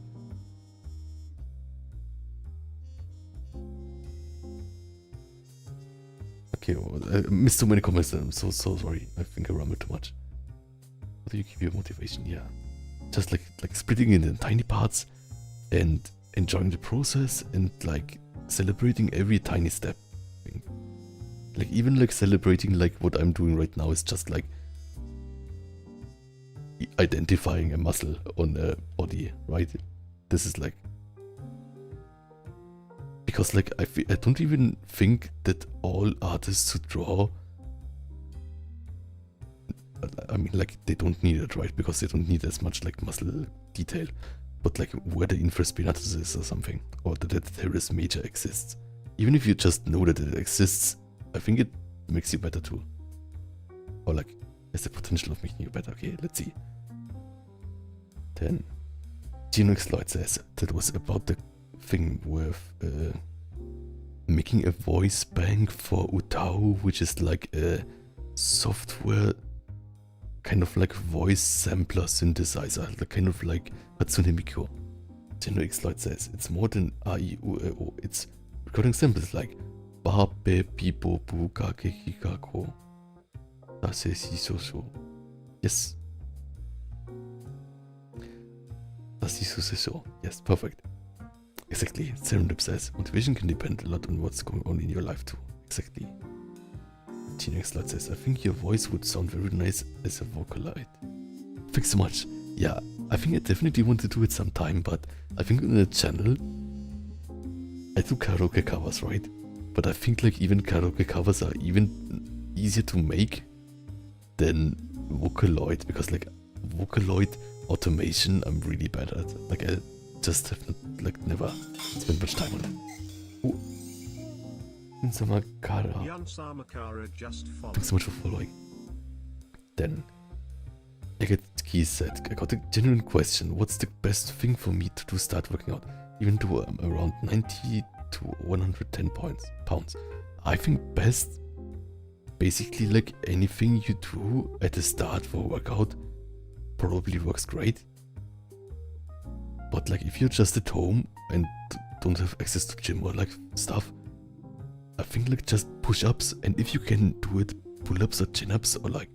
Speaker 1: Okay, well, I missed so many comments. I'm so sorry. I think I rambled too much. How do you keep your motivation? Yeah, just like splitting it in tiny parts and enjoying the process and like celebrating every tiny step. Like even like celebrating like what I'm doing right now is just like identifying a muscle on a body, right? This is like, because like I don't even think that all artists who draw I mean, like, they don't need it, right? Because they don't need as much, like, muscle detail. But, like, where the infraspinatus is or something, or that the teres major exists. Even if you just know that it exists, I think it makes you better too. Or, like, has the potential of making you better. Okay, let's see. Then, Genox Lloyd says that was about the thing with making a voice bank for Utao, which is like a software kind of like voice sampler synthesizer, like kind of like Hatsune Miku. Genox Lloyd says it's more than A-I-U-E-O, it's recording samples like Ba, Be, Pipo, Bu, Kake, Hikako, Tase, Shiso, yes. Yes, perfect. Exactly. Serendip says, motivation can depend a lot on what's going on in your life too. Exactly. Genox Lloyd says, I think your voice would sound very nice as a Vocaloid. Thanks so much. Yeah, I think I definitely want to do it sometime, but I think on the channel, I do karaoke covers, right? But I think like even karaoke covers are even easier to make than Vocaloid, because like Vocaloid automation I'm really bad at. Like I just have not, like never spent much time on it. Ooh. Samakara.
Speaker 2: Yan Samakara just followed.
Speaker 1: Thanks so much for following. Then Key said, I got a genuine question. What's the best thing for me to do start working out? Even though I'm around 90 to 110 pounds. I think best, basically like anything you do at the start for a workout probably works great. But like if you're just at home and don't have access to gym or like stuff, I think like just push-ups, and if you can do it, pull-ups or chin-ups, or like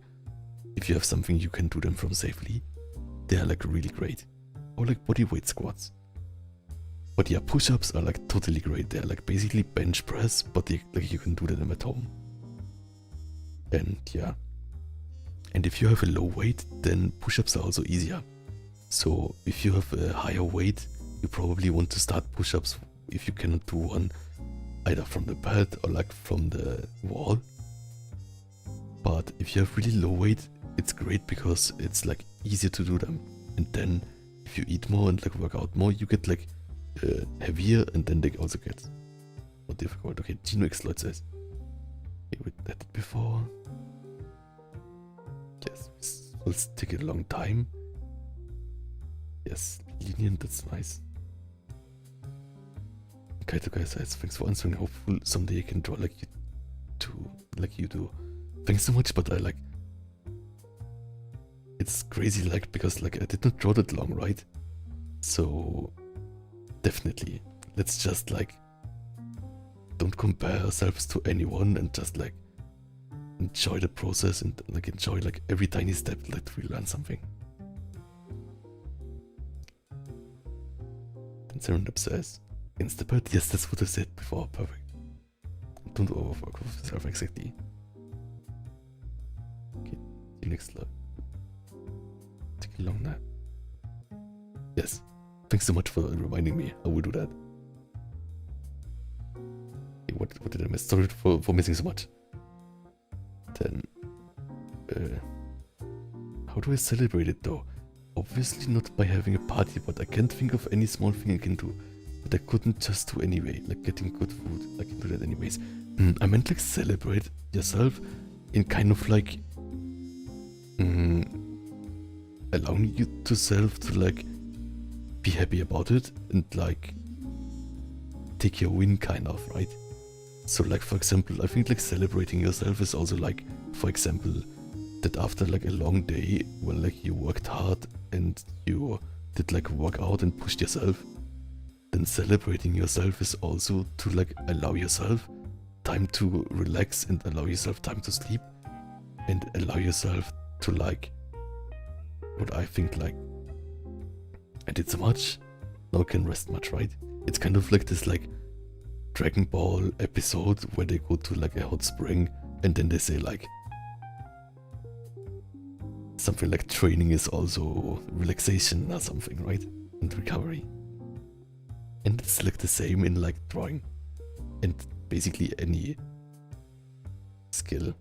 Speaker 1: if you have something you can do them from safely, they are like really great. Or like bodyweight squats. But yeah, push-ups are like totally great. They're like basically bench press, but like you can do them at home. And yeah. And if you have a low weight, then push-ups are also easier. So if you have a higher weight, you probably want to start push-ups if you cannot do one either from the bed or like from the wall. But if you have really low weight, it's great because it's like easier to do them. And then if you eat more and like work out more, you get like heavier, and then they also get more difficult. Okay, Genox Lloyd says, okay, we did it before. Yes, this will take a long time. Yes, lenient, that's nice. Kaito Guy says, thanks for answering. Hopefully someday I can draw like you do. Thanks so much, but I like, it's crazy like, because like I did not draw that long, right? So definitely, let's just like don't compare ourselves to anyone and just like enjoy the process and like enjoy like every tiny step that we learn something. Then Serendip says, Instapad, yes, that's what I said before, perfect. Don't overwork yourself, exactly. Okay, next love. Take a long nap. Yes, thanks so much for reminding me, I will do that. Okay, what did I miss? Sorry for missing so much. Then, how do I celebrate it though? Obviously not by having a party, but I can't think of any small thing I can do that I couldn't just do anyway, like getting good food. I can do that anyways. I meant like celebrate yourself in kind of like allowing yourself to like be happy about it and like take your win kind of, right? So like for example, I think like celebrating yourself is also like, for example, that after like a long day when like you worked hard and you did like work out and pushed yourself, then celebrating yourself is also to like allow yourself time to relax and allow yourself time to sleep and allow yourself to like, what I think like, I did so much, now I can rest much, right? It's kind of like this like Dragon Ball episode where they go to like a hot spring and then they say like something like training is also relaxation or something, right? And recovery. And it's like the same in like drawing and basically any skill.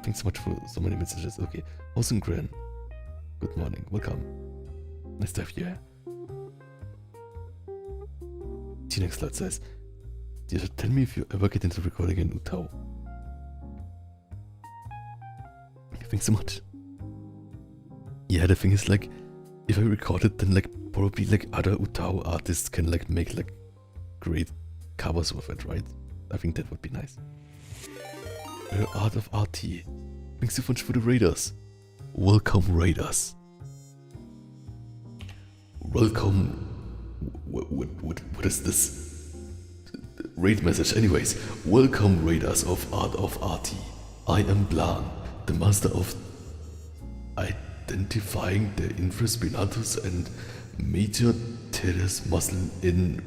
Speaker 1: Thanks so much for so many messages. Okay, Hosengren. Good morning. Welcome. Nice to have you here. T-Nex Lad says, you should tell me if you ever get into recording in Utau. Thanks so much. Yeah, the thing is like, if I record it, then like probably like other Utau artists can like make like great covers with it, right? I think that would be nice. Art of RT. Thanks so much for the raiders. Welcome raiders. Welcome. What is this? Raid message. Anyways, welcome raiders of Art of RT. I am Blan, the master of identifying the infraspinatus and major teres muscle in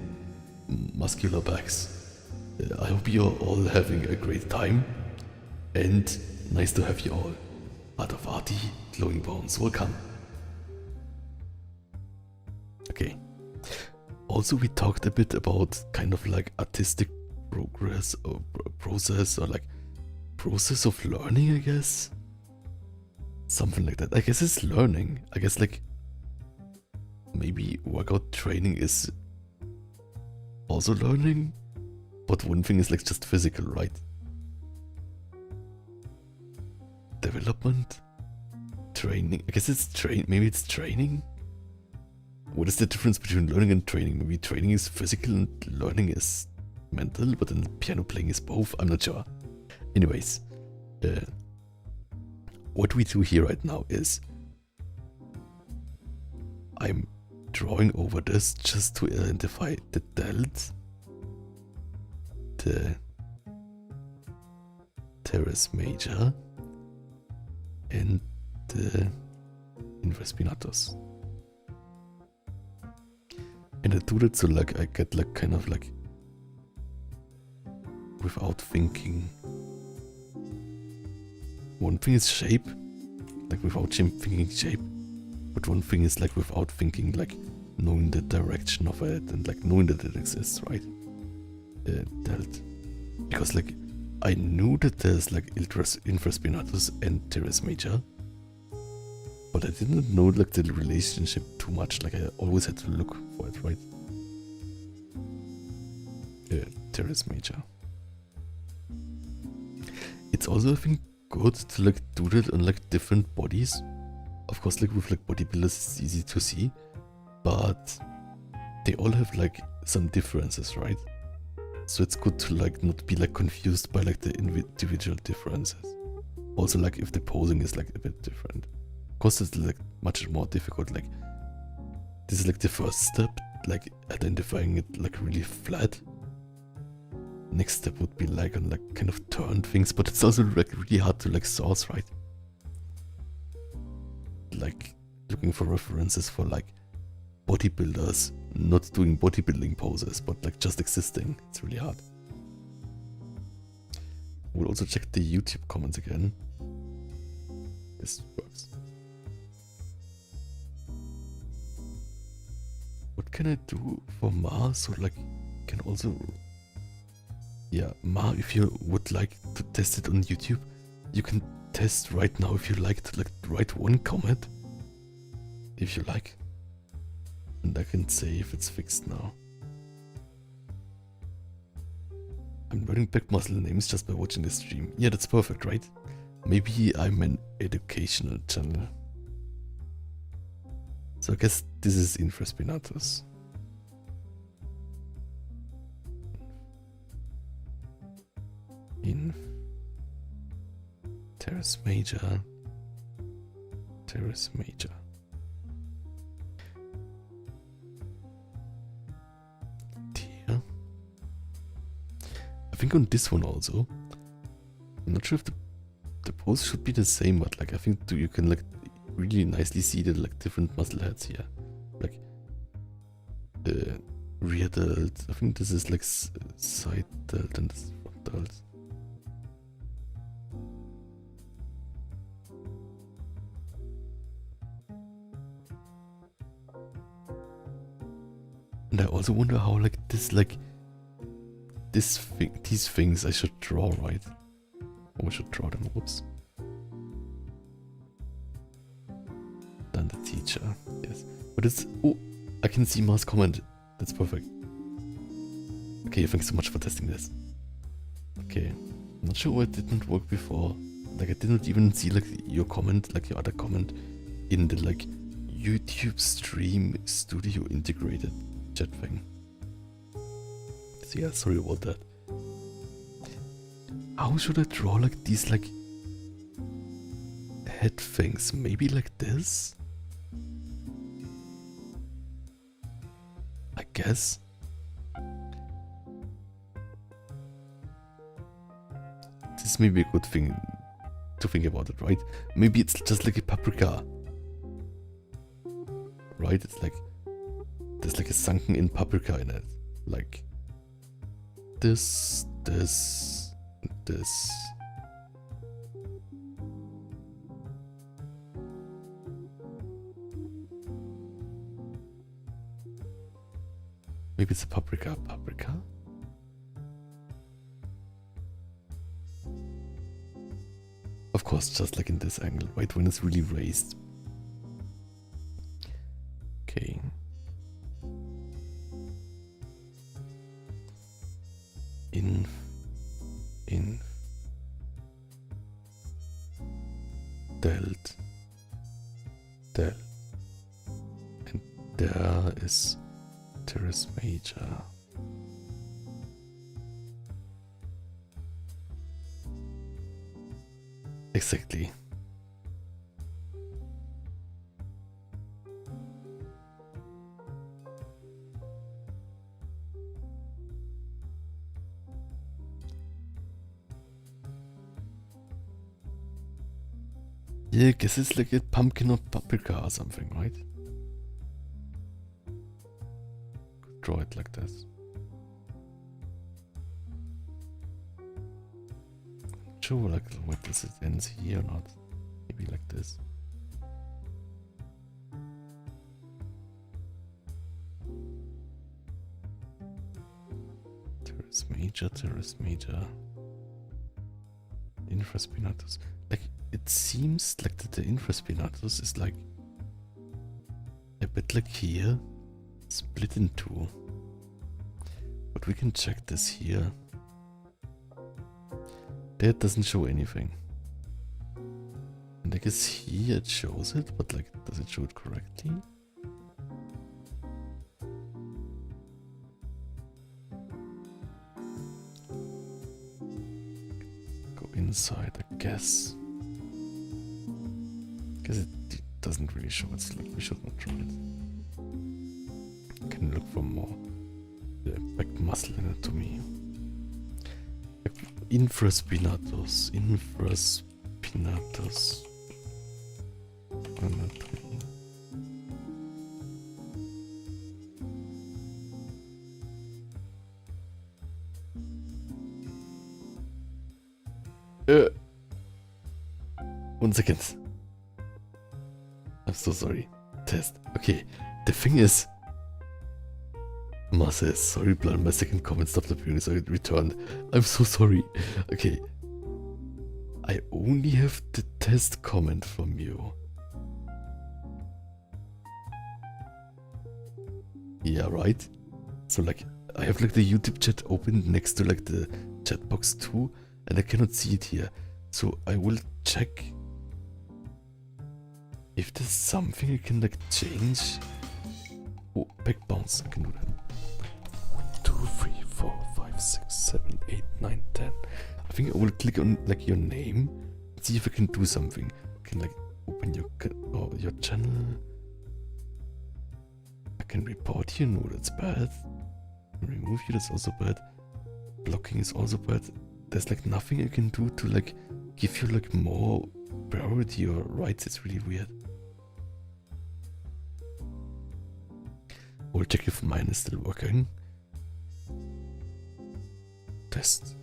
Speaker 1: muscular backs. I hope you're all having a great time, and nice to have you all. Art of RT, glowing bones, welcome. Okay. Also, we talked a bit about kind of like artistic progress or process, or like process of learning, I guess. Something like that. I guess it's learning. I guess like maybe workout training is also learning, but one thing is like just physical, right? Development, training. I guess it's maybe it's training. What is the difference between learning and training? Maybe training is physical and learning is mental, but then piano playing is both. I'm not sure. Anyways, what we do here right now is I'm drawing over this just to identify the delt, the teres major, and the infraspinatus. And I do that so like I get like kind of like without thinking. One thing is shape, like without thinking shape, but one thing is like without thinking, like knowing the direction of it and like knowing that it exists, right? Delt. Because like I knew that there's like infraspinatus and teres major, but I didn't know like the relationship too much. Like I always had to look for it, right? Teres major. It's also, I think, good to like do that on like different bodies. Of course, like with like bodybuilders, it's easy to see, but they all have like some differences, right? So it's good to like not be like confused by like the individual differences. Also, like if the posing is like a bit different. Of course, it's like much more difficult. Like this is like the first step, like identifying it like really flat. Next step would be like on like kind of turn things, but it's also like really hard to like source, right? Like looking for references for like bodybuilders not doing bodybuilding poses, but like just existing. It's really hard. We'll also check the YouTube comments again. This works. What can I do for Ma? So like can also, yeah, Ma, if you would like to test it on YouTube, you can test right now if you like to like write one comment, if you like, and I can say if it's fixed now. I'm learning back muscle names just by watching the stream. Yeah, that's perfect, right? Maybe I'm an educational channel. So I guess this is infraspinatus. Teres major. Teres major. Here. I think on this one also. I'm not sure if the pose should be the same, but like I think you can like really nicely see the like different muscle heads here. Like rear delt. I think this is like side delt and this is front delt. And I also wonder how like this these things I should draw, right? Or we should draw them. Whoops. Major. Yes. But it's... Oh, I can see Mars comment. That's perfect. Okay, thanks so much for testing this. Okay. I'm not sure why it didn't work before. Like, I didn't even see, like, your comment, like, your other comment in the, like, YouTube Stream Studio integrated chat thing. So yeah, sorry about that. How should I draw, like, these, like, head things? Maybe like this? I guess. This may be a good thing to think about it, right? Maybe it's just like a paprika. Right? It's like there's like a sunken in paprika in it. Like this, this, this. Maybe it's a paprika. Of course, just like in this angle, right? When it's really raised. Okay. Inf. Delt. And there is Teres Major. Exactly. Yeah, I guess it's like a pumpkin or paprika or something, right? Could draw it like this. Sure, like what does it ends here or not? Maybe like this. Teres Major. Infraspinatus. Like it seems like that the infraspinatus is like a bit like here, split in two. But we can check this here. That doesn't show anything. And I guess here it shows it, but like, does it show it correctly? Go inside, I guess. Guess it doesn't really show it, so like we should not try it. Can look for more back muscle anatomy. Infraspinatus anatomy. One second. I'm so sorry. Test. Okay. The thing is, Mars says, sorry, Blind, my second comment stopped appearing, so it returned. I'm so sorry. Okay. I only have the test comment from you. Yeah, right? So like, I have like the YouTube chat open next to like the chat box too, and I cannot see it here. So I will check if there's something I can like change. Oh, back bounce, I can do that. 2, 3, 4, 5, 6, 7, 8, 9, 10. I think I will click on like your name, see if I can do something. I can like open your channel. I can report you, no, that's bad. Remove you, that's also bad. Blocking is also bad. There's like nothing I can do to like give you like more priority or rights. It's really weird. We'll check if mine is still working. Test.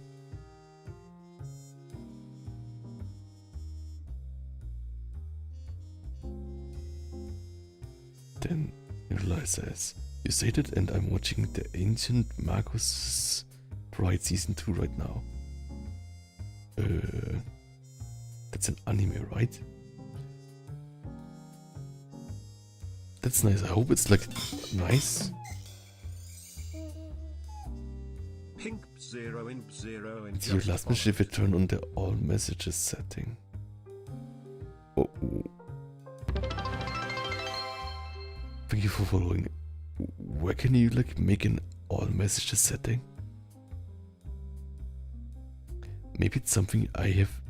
Speaker 1: Then Nikolai says, you stated and I'm watching the Ancient Marcus Pride Season 2 right now. That's an anime, right? That's nice. I hope it's like nice.
Speaker 2: Pink 0 in 0 in
Speaker 1: It's your
Speaker 2: just
Speaker 1: last message if
Speaker 2: followed.
Speaker 1: you turn on the all messages setting. Oh. Thank you for following. Where can you like make an all messages setting? Maybe it's something I have.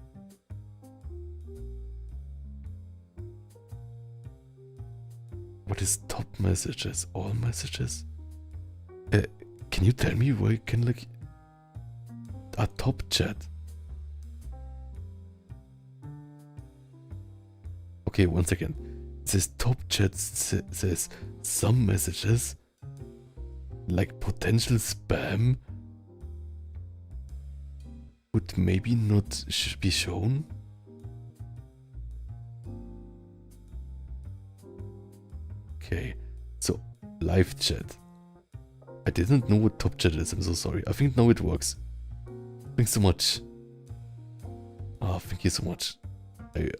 Speaker 1: What is top messages? All messages? Can you tell me where you can like a top chat? Okay, one second. It says top chat says some messages like potential spam would maybe not be shown. Okay, so live chat. I didn't know what top chat is, I'm so sorry. I think now it works. Thanks so much. Ah, thank you so much.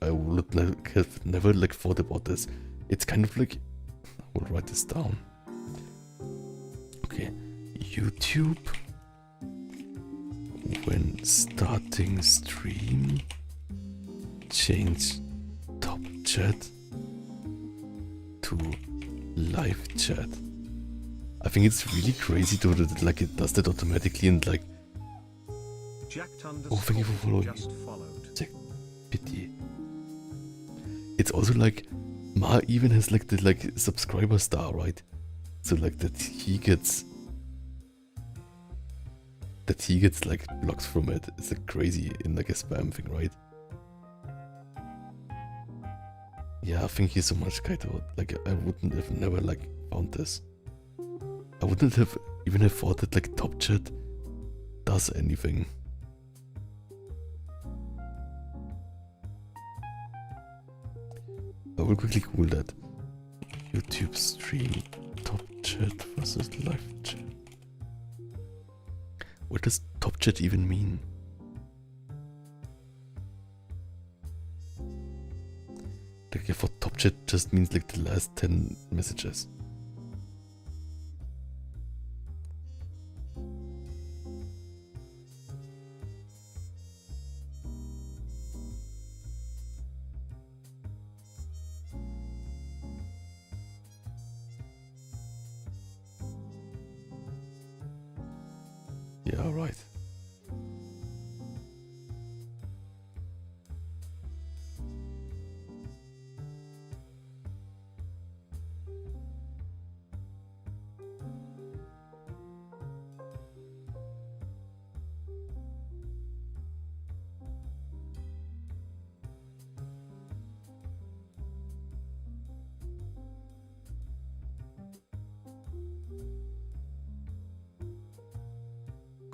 Speaker 1: I would have never like thought about this. It's kind of like, I will write this down. Okay, YouTube. When starting stream, change top chat to live chat. I think it's really crazy to that like it does that automatically and like. Oh, thank you for following.
Speaker 2: Just followed.
Speaker 1: Check pity. It's also like Ma even has like the like subscriber star, right? So like that he gets like blocks from it. It's like crazy in like a spam thing, right? Yeah, thank you so much, Kaito. Like I wouldn't have never like found this. I wouldn't have even have thought that like top chat does anything. I will quickly Google that. YouTube stream top chat versus live chat. What does top chat even mean? Like, for top chat just means like the last 10 messages. Yeah, right.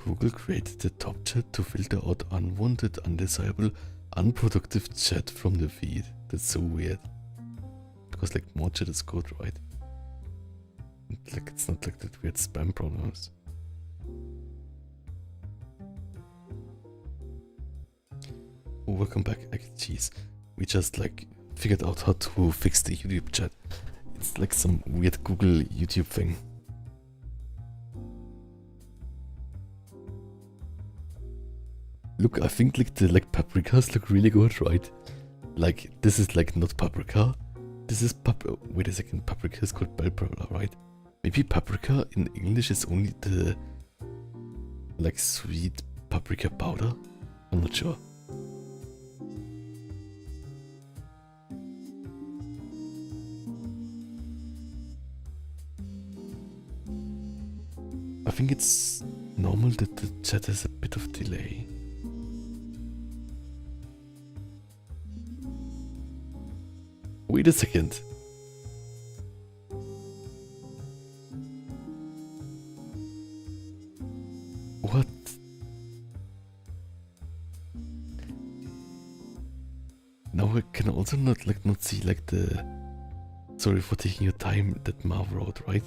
Speaker 1: Google created the top chat to filter out unwanted, undesirable, unproductive chat from the feed. That's so weird. Because like more chat is good, right? Like it's not like that weird spam problems. Oh, welcome back, Egg Cheese. We just like figured out how to fix the YouTube chat. It's like some weird Google YouTube thing. Look, I think like the paprikas look really good, right? Like this is like not paprika. This is wait a second, paprika is called bell pepper, right? Maybe paprika in English is only the like sweet paprika powder? I'm not sure. I think it's normal that the chat has a bit of delay. Wait a second. What? Now I can also not see like the. Sorry for taking your time that Marv wrote, right?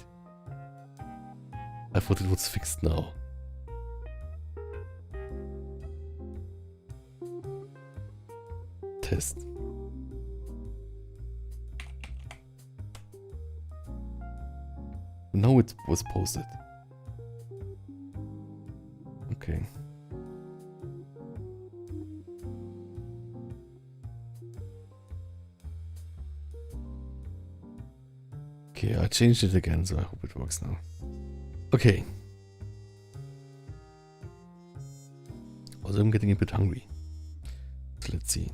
Speaker 1: I thought it was fixed now. Test. Now it was posted. Okay. Okay, I changed it again, so I hope it works now. Okay. Also, I'm getting a bit hungry. So let's see.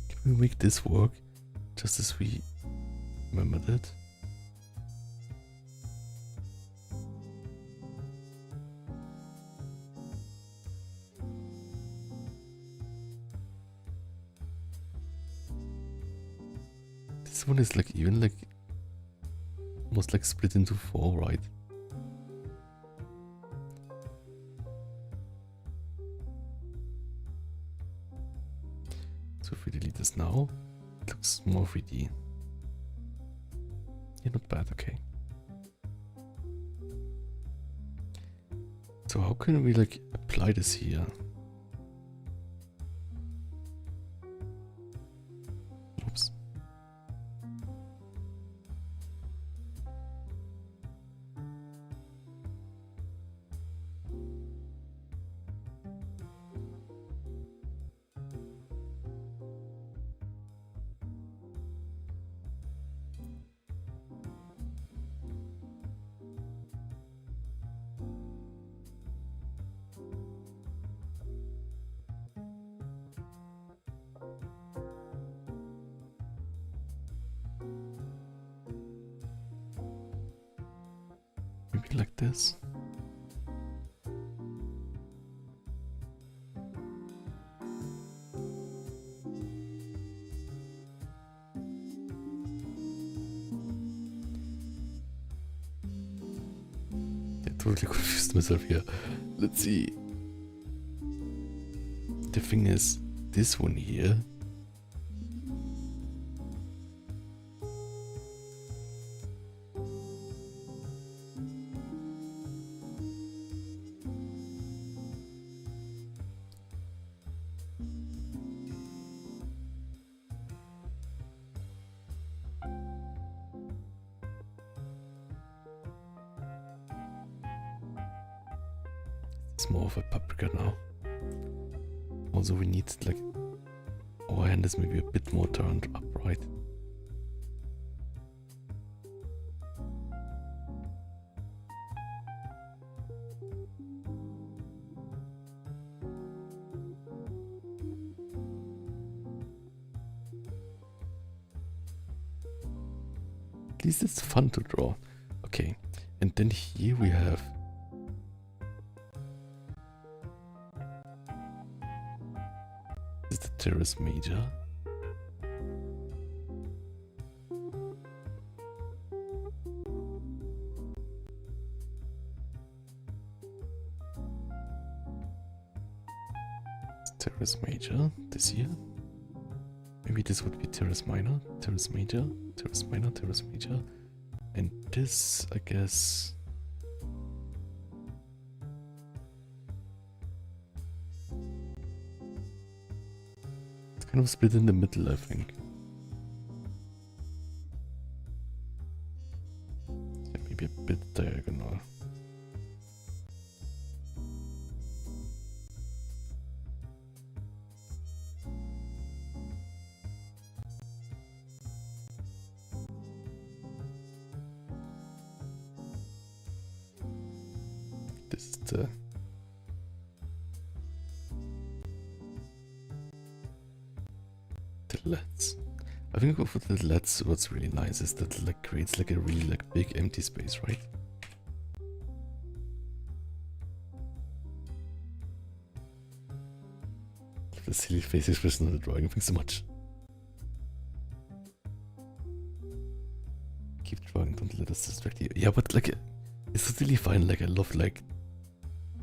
Speaker 1: Can we make this work just as we remembered it? This one is like even like almost like split into 4, right? So if we delete this now, it looks more 3D. Yeah, not bad, okay. So how can we like apply this here? Oops. Maybe like this. I totally confused myself here. Let's see. The thing is, this one here. It's more of a paprika now. Also we need like our hand is maybe a bit more turned upright. At least it's fun to draw. Okay, and then here we have the teres major. Teres major this here. Maybe this would be teres minor, teres major, teres minor, teres major. And this, I guess. Kind of split in the middle, I think. Yeah, maybe a bit diagonal. This is the LEDs. I think for the LEDs, what's really nice is that it like creates like a really like big empty space, right? The silly face expression on the drawing, thanks so much. Keep drawing, don't let us distract you. Yeah, but like it's totally fine. Like I love like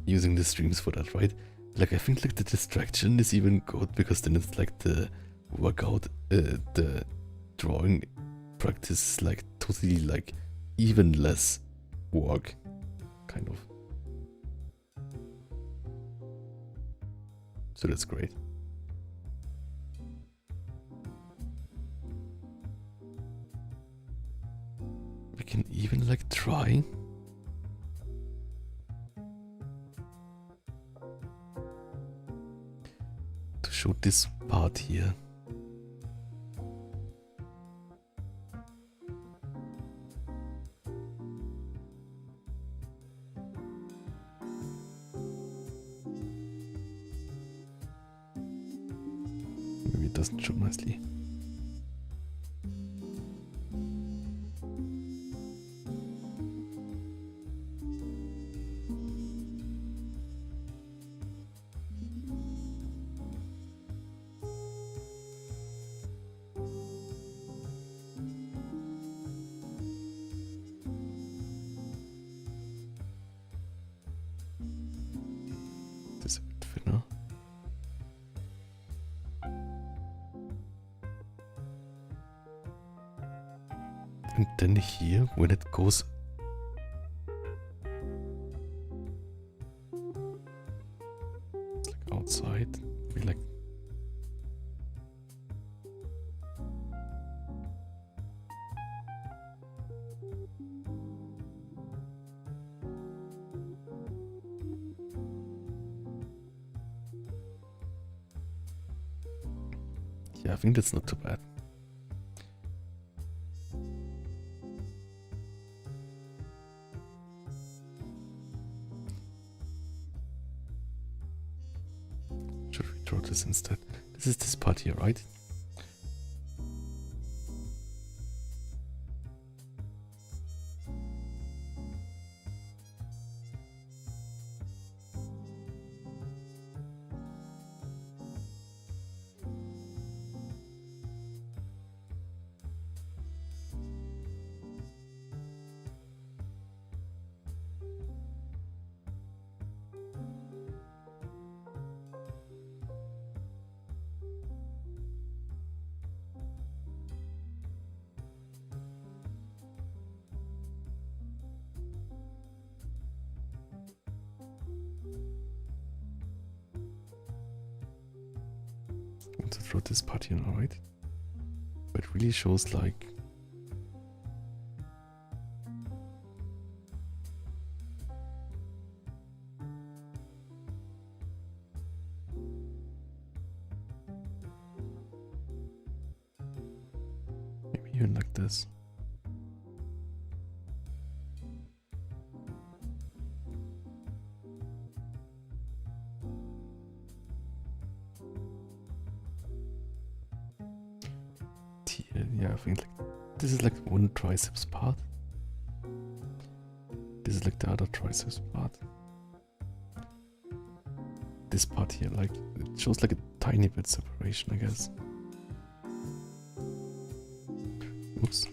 Speaker 1: using the streams for that, right? Like I think like the distraction is even good because then it's like the workout, the drawing practice is like totally like even less work, kind of. So that's great. We can even like try. To show this part here. Maybe it doesn't show nicely. This is a bit thinner. And then here, when it goes it's like outside, we like yeah, I think that's not too bad. Should we draw this instead? This is this part here, right? I want to draw this part here now, right? But it really shows like maybe even like this. Here, yeah, I think like this is like one triceps part. This is like the other triceps part. This part here, like it shows like a tiny bit separation, I guess. Oops.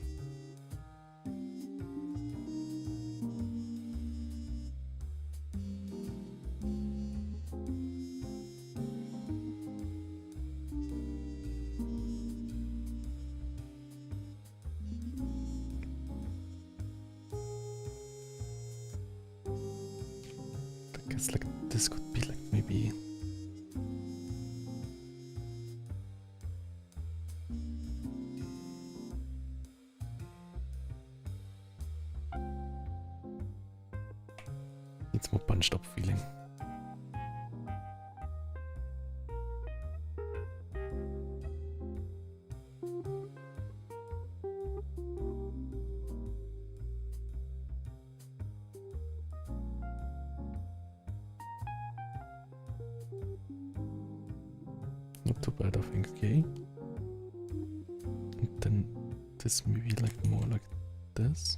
Speaker 1: I guess like this could be like maybe it's more bunched up feeling. Not too bad, I think, okay. And then this maybe like more like this.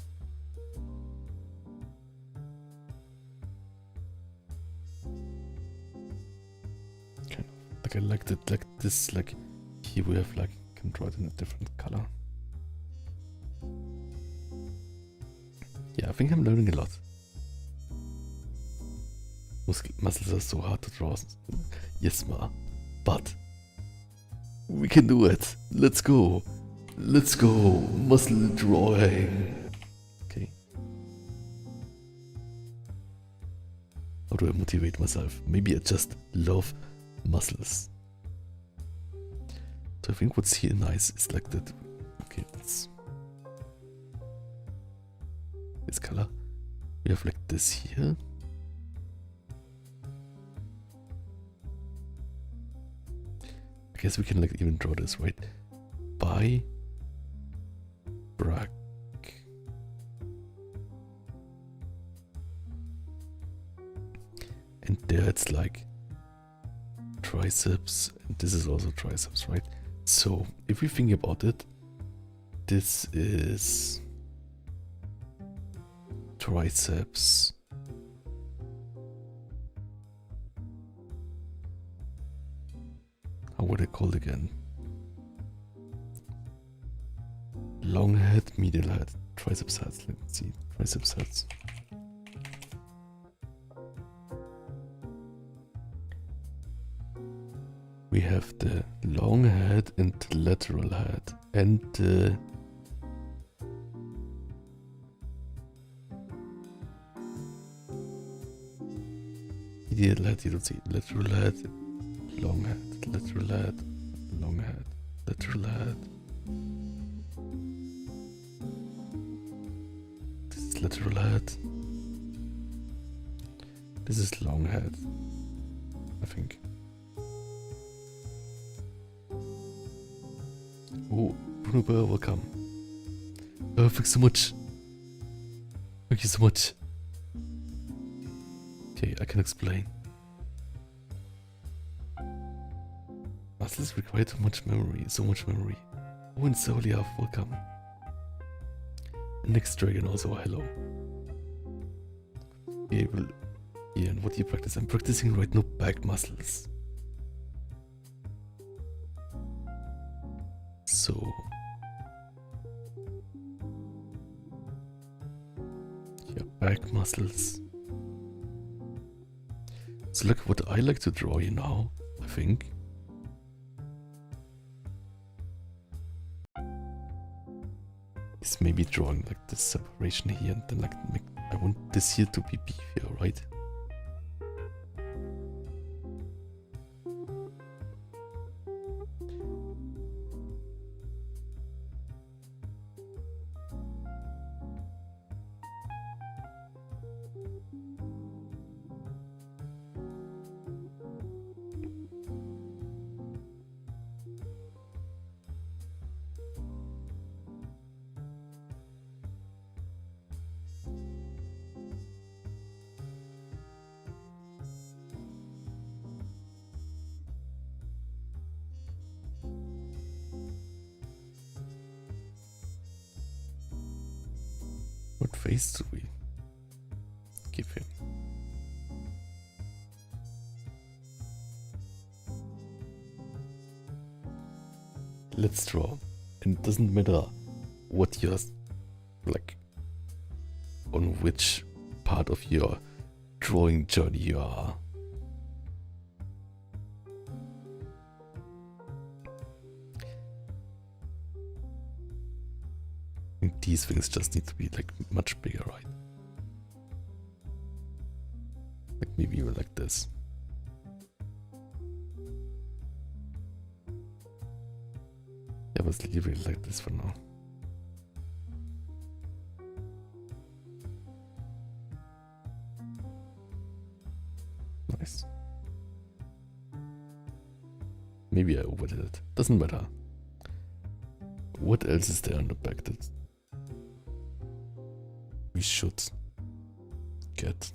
Speaker 1: Kind of like I liked it like this, like here we have like can draw it in a different color. Yeah, I think I'm learning a lot. Muscles are so hard to draw. Yes, ma. But we can do it. Let's go. Let's go. Muscle drawing. Okay. How do I motivate myself? Maybe I just love muscles. So I think what's here nice is like that. Okay, let's this color. We have like this here. I guess we can like even draw this, right? By Brack. And there it's like triceps, and this is also triceps, right? So if we think about it, this is triceps. How would I call it again? Long head, medial head, triceps heads. Let's see, triceps heads. We have the long head and the lateral head, and the medial head. You don't see lateral head, long head, lateral head, long head, lateral head. This is lateral head. This is long head, I think. Oh, Bruno Burr, welcome. Thanks so much. Thank you so much. Okay, I can explain. Muscles require too much memory, so much memory. Oh, and Soliaf, welcome. Next Dragon also, hello. Yeah, well, yeah, and what do you practice? I'm practicing right now back muscles. So yeah, back muscles. So look, what I like to draw you now, I think. Is maybe drawing like this separation here, and then like I want this here to be beefier, right? What face do we give him? Let's draw. And it doesn't matter what you're like, on which part of your drawing journey you are. These things just need to be like much bigger, right? Like maybe even like this. Yeah, but leave it like this for now. Nice. Maybe I overdid it. Doesn't matter. What else is there on the back that we should get?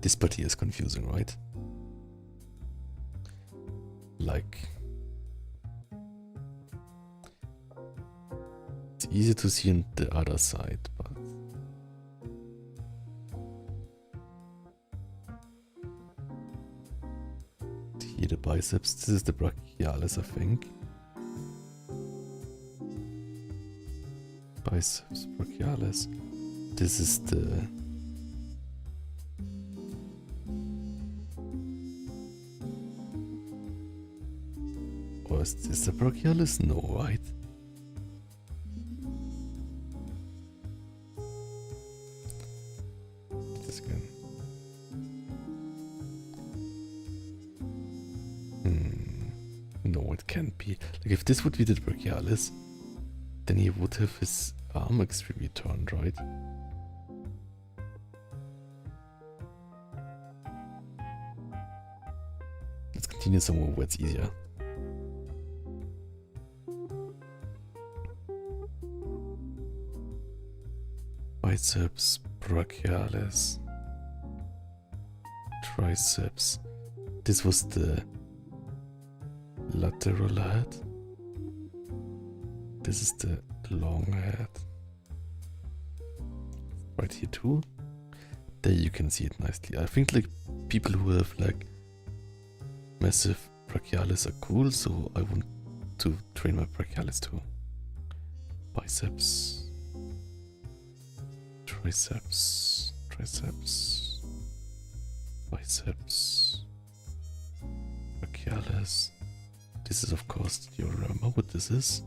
Speaker 1: This part here is confusing, right? Like, it's easy to see on the other side, but here the biceps, this is the brachialis, I think. Biceps, brachialis. This is the or is this the brachialis? No, right? This again. No, it can't be. Like if this would be the brachialis, then he would have his arm extremely turned, right? Let's continue somewhere where it's easier. Biceps brachialis. Triceps. This was the lateral head. This is the long head. Right here too. There you can see it nicely. I think like people who have like massive brachialis are cool, so I want to train my brachialis too. Biceps. Triceps. Triceps. Biceps. Brachialis. This is of course, you remember what this is?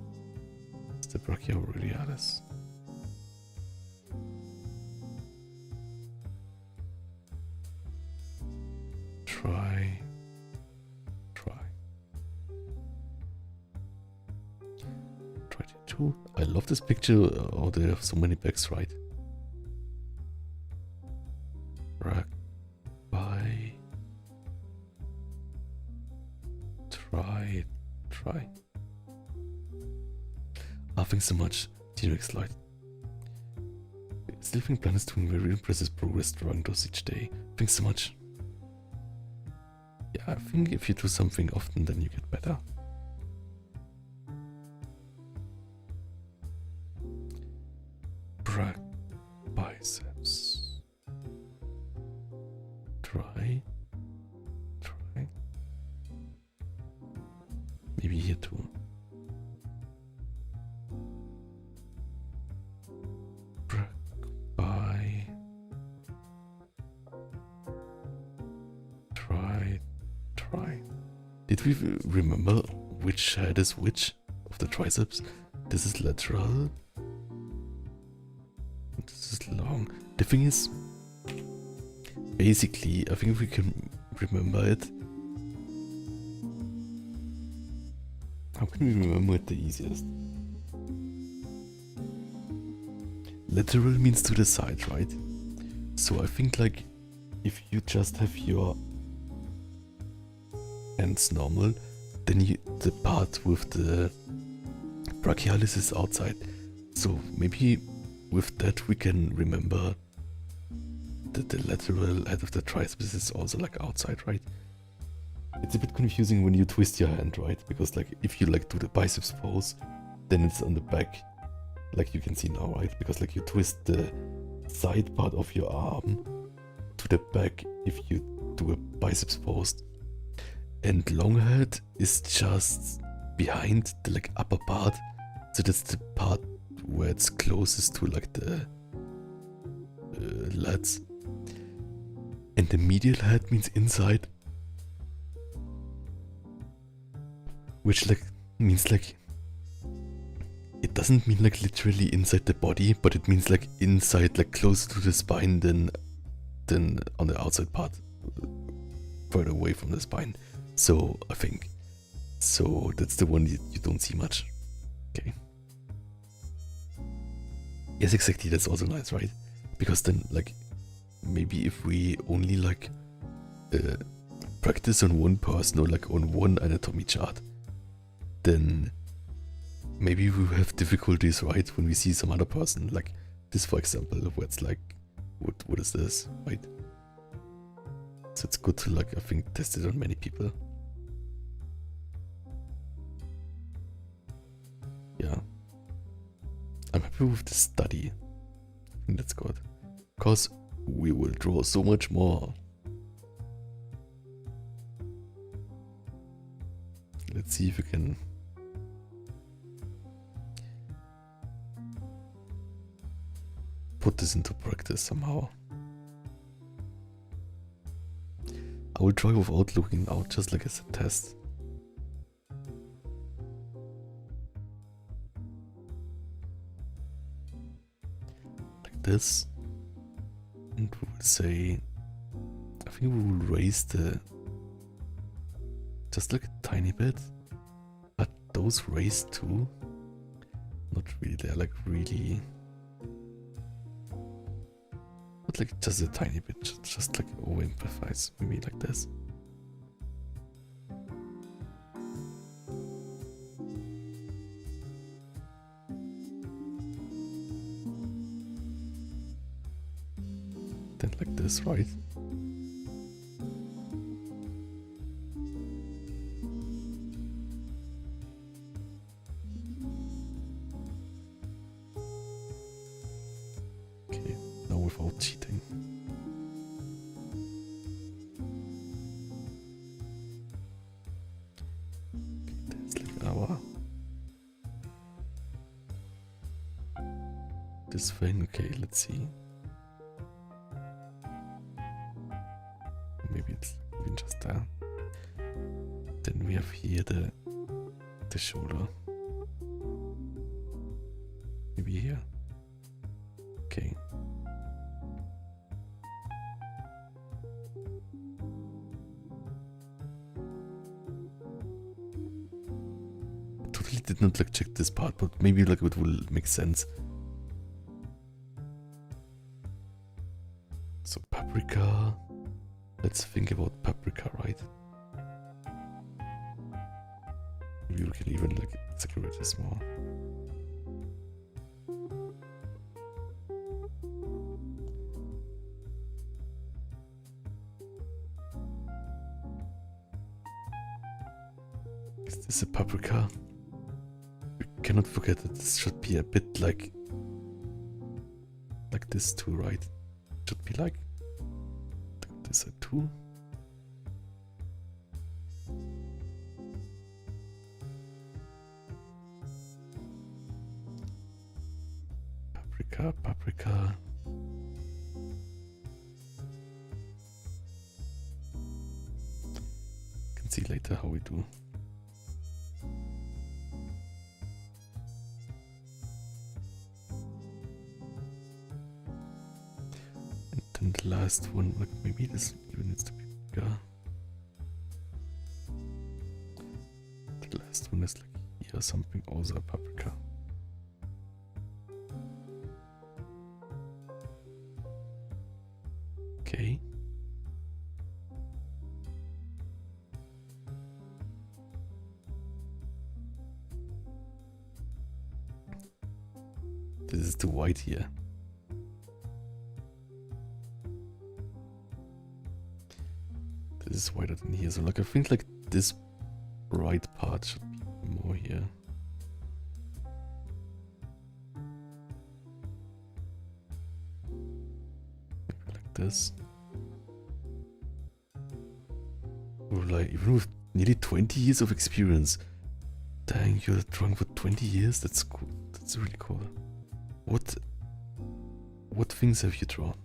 Speaker 1: It's the brachioradialis. Try. 22. I love this picture. Oh, they have so many backs, right? By. Try. Thanks so much, T-Rex Light. Sleeping Plan is doing very impressive progress drawing those each day. Thanks so much. Yeah, I think if you do something often, then you get better. Biceps. Try. Maybe here too. Try. Did we remember which head is which of the triceps? This is lateral. This is long. The thing is, basically, I think we can remember it. How can we remember it the easiest? Lateral means to the side, right? So I think like if you just have your hands normal, then the part with the brachialis is outside. So maybe with that we can remember that the lateral head of the triceps is also like outside, right? It's a bit confusing when you twist your hand, right? Because like if you like do the biceps pose, then it's on the back, like you can see now, right? Because like you twist the side part of your arm to the back if you do a biceps pose. And long head is just behind the like upper part, so that's the part where it's closest to like the lats. And the medial head means inside, which like means like it doesn't mean like literally inside the body, but it means like inside, like closer to the spine than on the outside part, further away from the spine. So I think so that's the one you don't see much. Okay. Yes, exactly. That's also nice, right? Because then like maybe if we only like practice on one person or like on one anatomy chart, then maybe we have difficulties, right, when we see some other person, like this for example, where it's like what is this, right? So it's good to like I think test it on many people. Yeah, I'm happy with the study. I think that's good, because we will draw so much more. Let's see if we can put this into practice somehow. I will try without looking out, just like as a test. Like this. And we will say, I think we will raise the, just like a tiny bit. Are those raised too? Not really, they're like really... But like just a tiny bit, just like overemphasize, maybe like this. Then like this, right? Okay, now without cheating. Okay, there's like our... This thing, okay, let's see. Maybe it's even just there. Then we have here the shoulder. Maybe here. Okay. I totally did not like check this part, but maybe like it will make sense. So paprika. Let's think about paprika, right? Maybe we can even like exaggerate this more. Is this a paprika? We cannot forget that this should be a bit like this too, right? Should be like this a 2. Paprika. Can see later how we do. And the last one, like maybe this even needs to be bigger. The last one is like here, something also a paprika. Okay. This is too white here. This is whiter than here, so like I think like this right part should be more here. Maybe like this. Or like even with nearly 20 years of experience. Dang, you're drawing for 20 years? That's cool. That's really cool. What things have you drawn?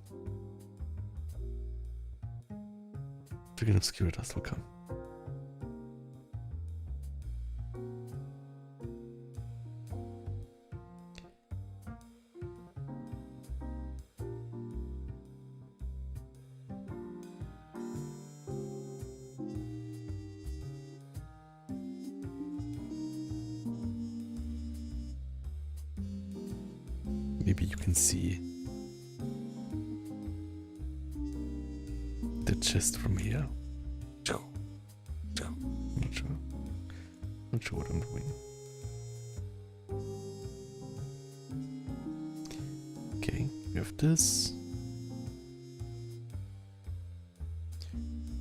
Speaker 1: Freaking obscure dust will come. Maybe you can see the chest from here. Not sure what I'm doing. Okay, we have this.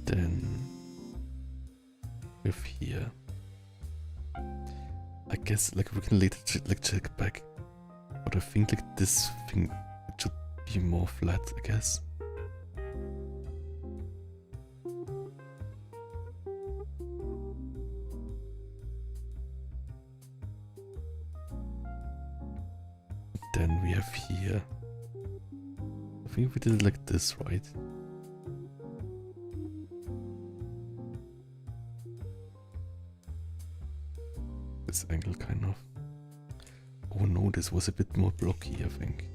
Speaker 1: Then we have here. I guess like we can later check back. But I think like this thing should be more flat, I guess. Then we have here. I think we did it like this, right? This angle kind of. Oh no, this was a bit more blocky, I think.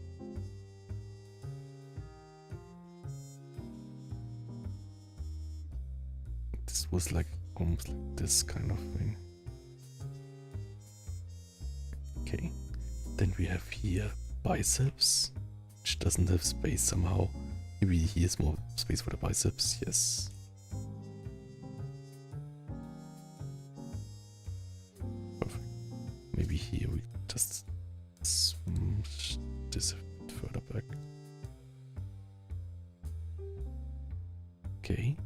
Speaker 1: This was like almost like this kind of thing. Okay, Then we have here biceps, which doesn't have space somehow. Maybe here's more space for the biceps, yes. Perfect. Maybe here we just smush this a bit further back. Okay.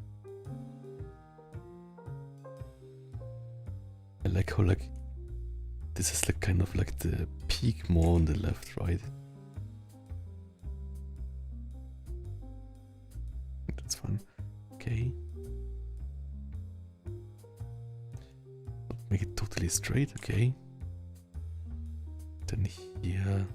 Speaker 1: I like how like this is like kind of like the peak more on the left, right? That's fun. Okay. Make it totally straight, okay. Then here.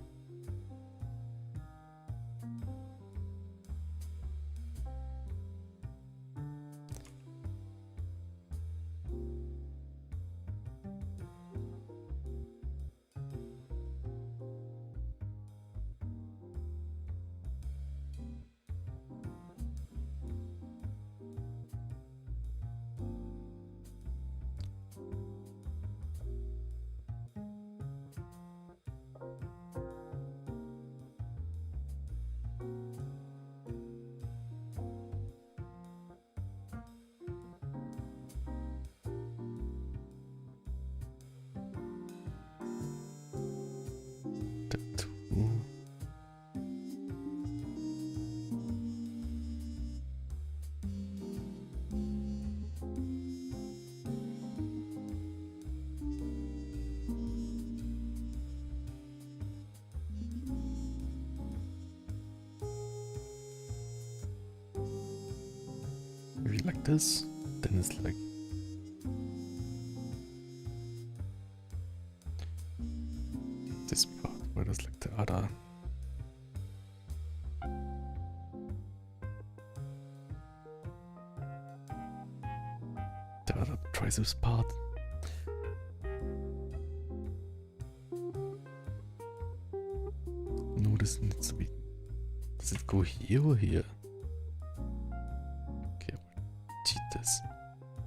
Speaker 1: Maybe like this, then it's like this part where there's like the other triceps part. No, this needs to be. Does it go here or here? Okay, we'll cheat this.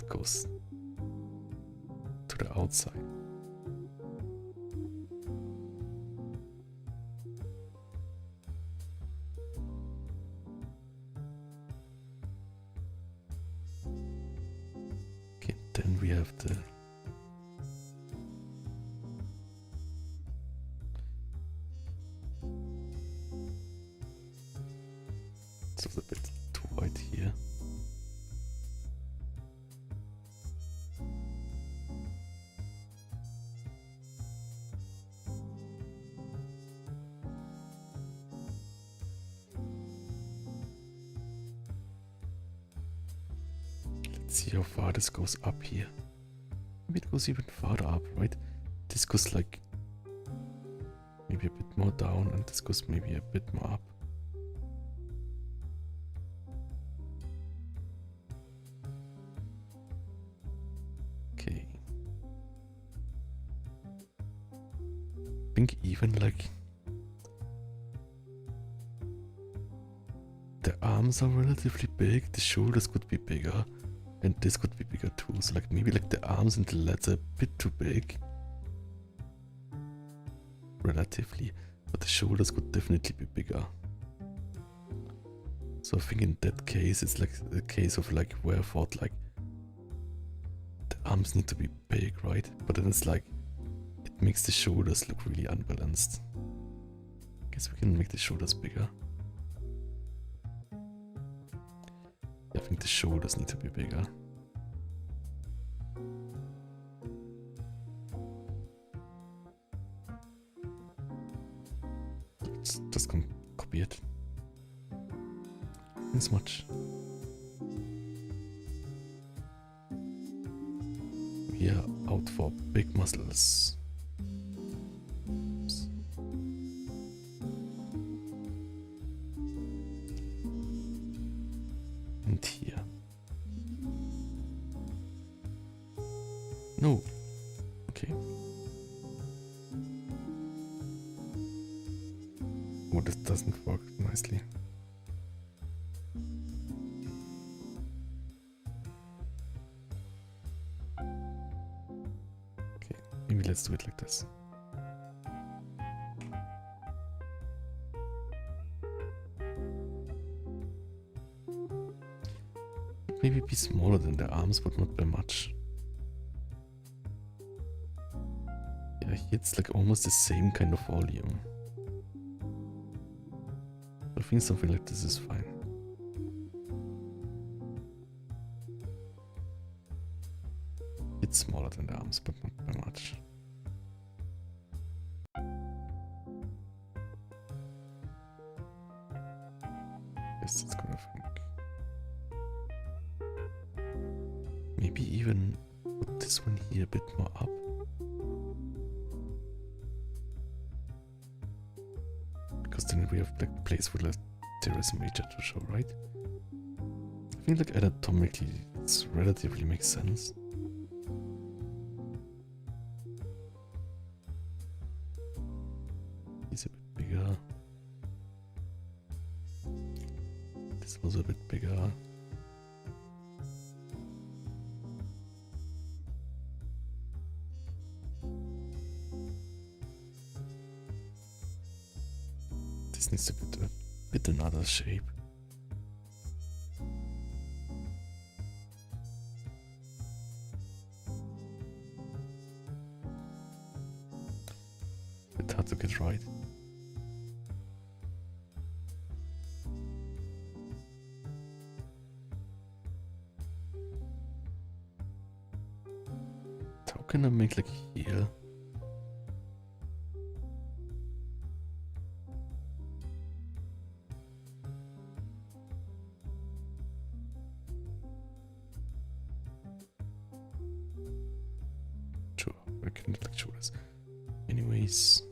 Speaker 1: It goes to the outside. Okay, then we have the a bit too wide here. Let's see how far this goes up here. Maybe it goes even farther up, right? This goes like maybe a bit more down, and this goes maybe a bit more up. Okay. I think even like the arms are relatively big, the shoulders could be bigger, and this could be bigger too. So like maybe like the arms and the legs are a bit too big. Relatively, but the shoulders could definitely be bigger. So I think in that case it's like the case of like where I thought like the arms need to be big, right? But then it's like it makes the shoulders look really unbalanced. Guess we can make the shoulders bigger. I think the shoulders need to be bigger. Let's just copy it. This much. We are out for big muscles. Oops. And here. No. Okay. Oh, this doesn't work nicely. Okay, maybe let's do it like this. maybe be smaller than the arms, but not by much. Yeah, here it's like almost the same kind of volume. I think something like this is fine. It's smaller than the arms, but not by much. Yes, that's good, I think. Maybe even put this one here a bit more up. Because then we have like a place where like, there is major to show, right? I think like anatomically it's relatively makes sense. He's a bit bigger. This was a bit bigger. This needs to be a bit another shape. Bit hard to get right. How can I make like here? Sure, I can like show this. Anyways.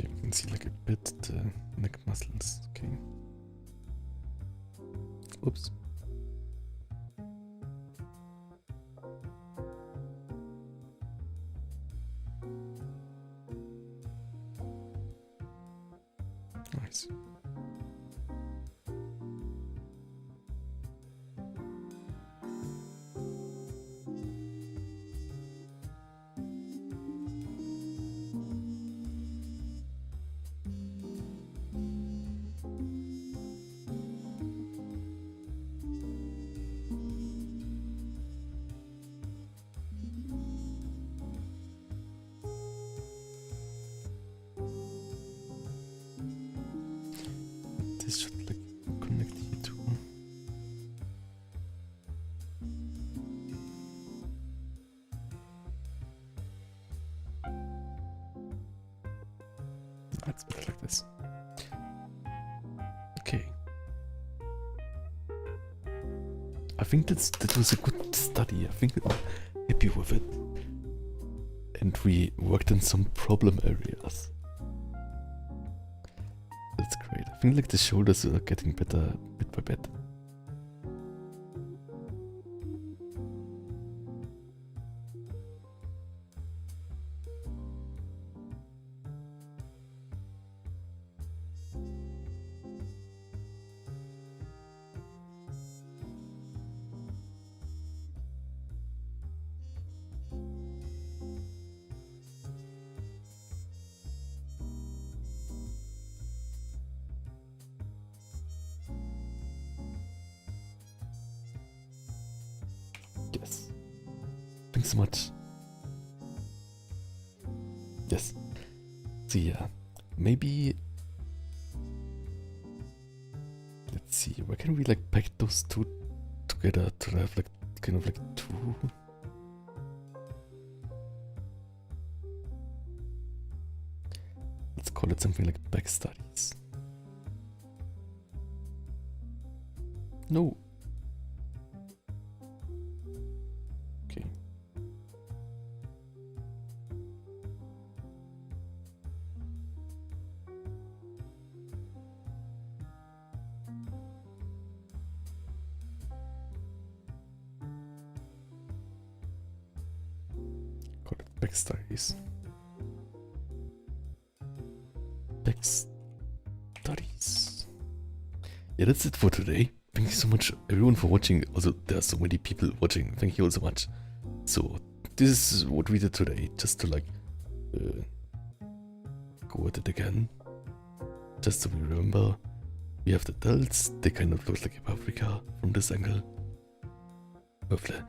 Speaker 1: You can see like a bit the neck muscles. Okay. Oops. Nice. This should like connect here too. Let's put it like this. Okay. I think that was a good study. I think I'm happy with it. And we worked on some problem areas. That's great. I think like the shoulders are getting better bit by bit. Yes. Thanks so much. Yes. So yeah, maybe let's see, where can we like pack those two together to have like kind of like two? Let's call it something like back studies. No. Okay. Call it back studies. yeah, that's it for today. Thank you so much, everyone, for watching. Also, there are so many people watching. Thank you all so much. So, this is what we did today, just to like go at it again. Just so we remember, we have the delts. They kind of look like a paprika from this angle. We have the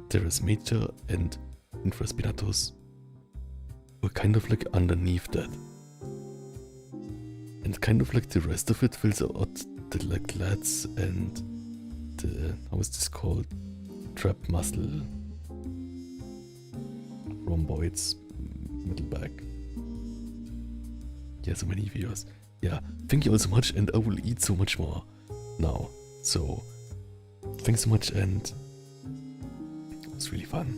Speaker 1: teres major and infraspinatus. We're kind of like underneath that. And kind of like the rest of it fills out the like lats and the, how is this called? Trap muscle rhomboids middle back. Yeah, so many viewers. Yeah, thank you all so much, and I will eat so much more now. So, thanks so much, and it was really fun.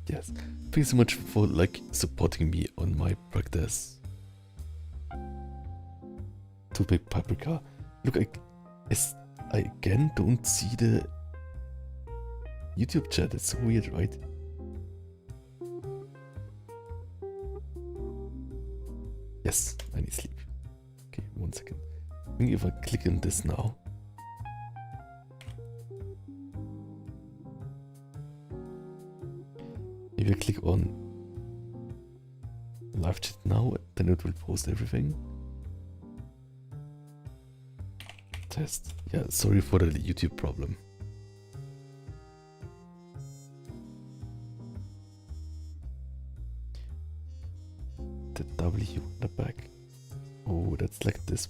Speaker 1: Yes, thanks so much for like supporting me on my practice. To make paprika. Look, I again don't see the YouTube chat. It's so weird, right? Yes, I need sleep. Okay, 1 second. I think if I click on this now. If I click on live chat now, then it will post everything. Test. Yeah, sorry for the YouTube problem. The W in the back. Oh, that's like this.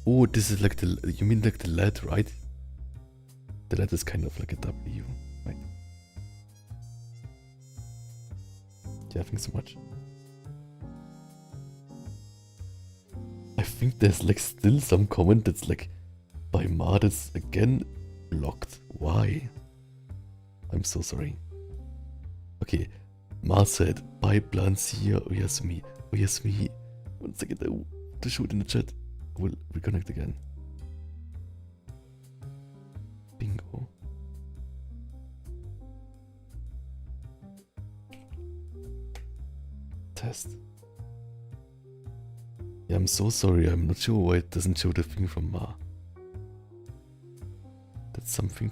Speaker 1: Oh, this is like the, you mean like the LED, right? The LED is kind of like a W, right? Yeah, thanks so much. I think there's like still some comment that's like, by Mardis again blocked. Why? I'm so sorry. Okay, Mar said, bye Blancia Oyasumi. Oyasumi. 1 second, I want to show it in the chat. I will reconnect again. Bingo. Test. Yeah, I'm so sorry. I'm not sure why it doesn't show the thing from Mar. That's something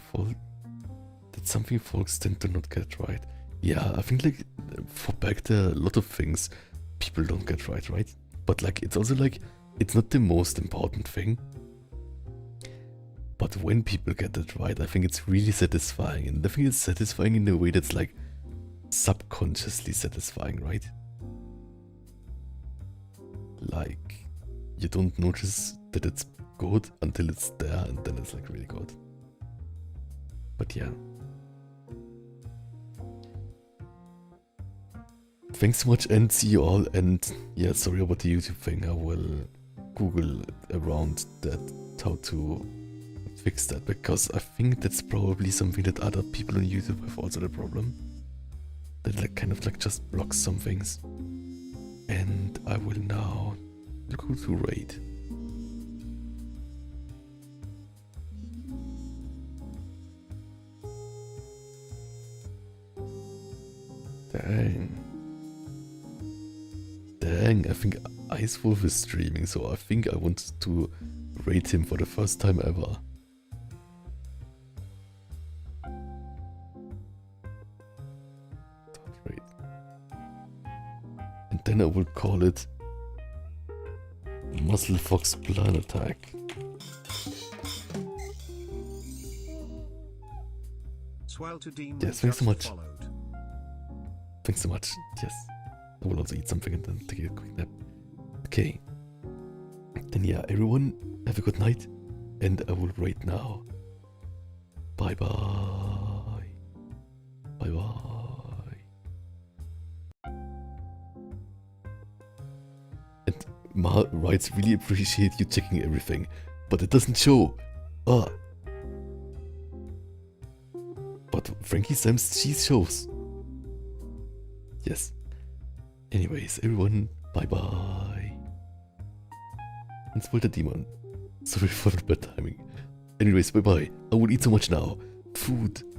Speaker 1: folks tend to not get right. Yeah, I think like for back there, a lot of things people don't get right? But like it's also like it's not the most important thing. But when people get it right, I think it's really satisfying. And I think it's satisfying in a way that's like subconsciously satisfying, right? Like you don't notice that it's good until it's there, and then it's like really good. But yeah. Thanks so much and see you all, and yeah, sorry about the YouTube thing. I will Google around that, how to fix that, because I think that's probably something that other people on YouTube have also the problem. That like kind of like just blocks some things. And I will now go to raid. Dang, I think Icewolf is streaming, so I think I want to rate him for the first time ever. Rate. And then I will call it Muscle Fox Plan Attack. Yes, thanks so much. Thanks so much. Yes. I will also eat something and then take a quick nap. Okay. Then yeah, everyone, have a good night. And I will rate now. Bye bye. Bye bye. And Ma writes, really appreciate you checking everything. But it doesn't show. Ah. But Frankie Sam's cheese shows. Yes. Anyways, everyone, bye bye. And spoil the demon. Sorry for the bad timing. Anyways, bye bye. I will eat so much now. Food.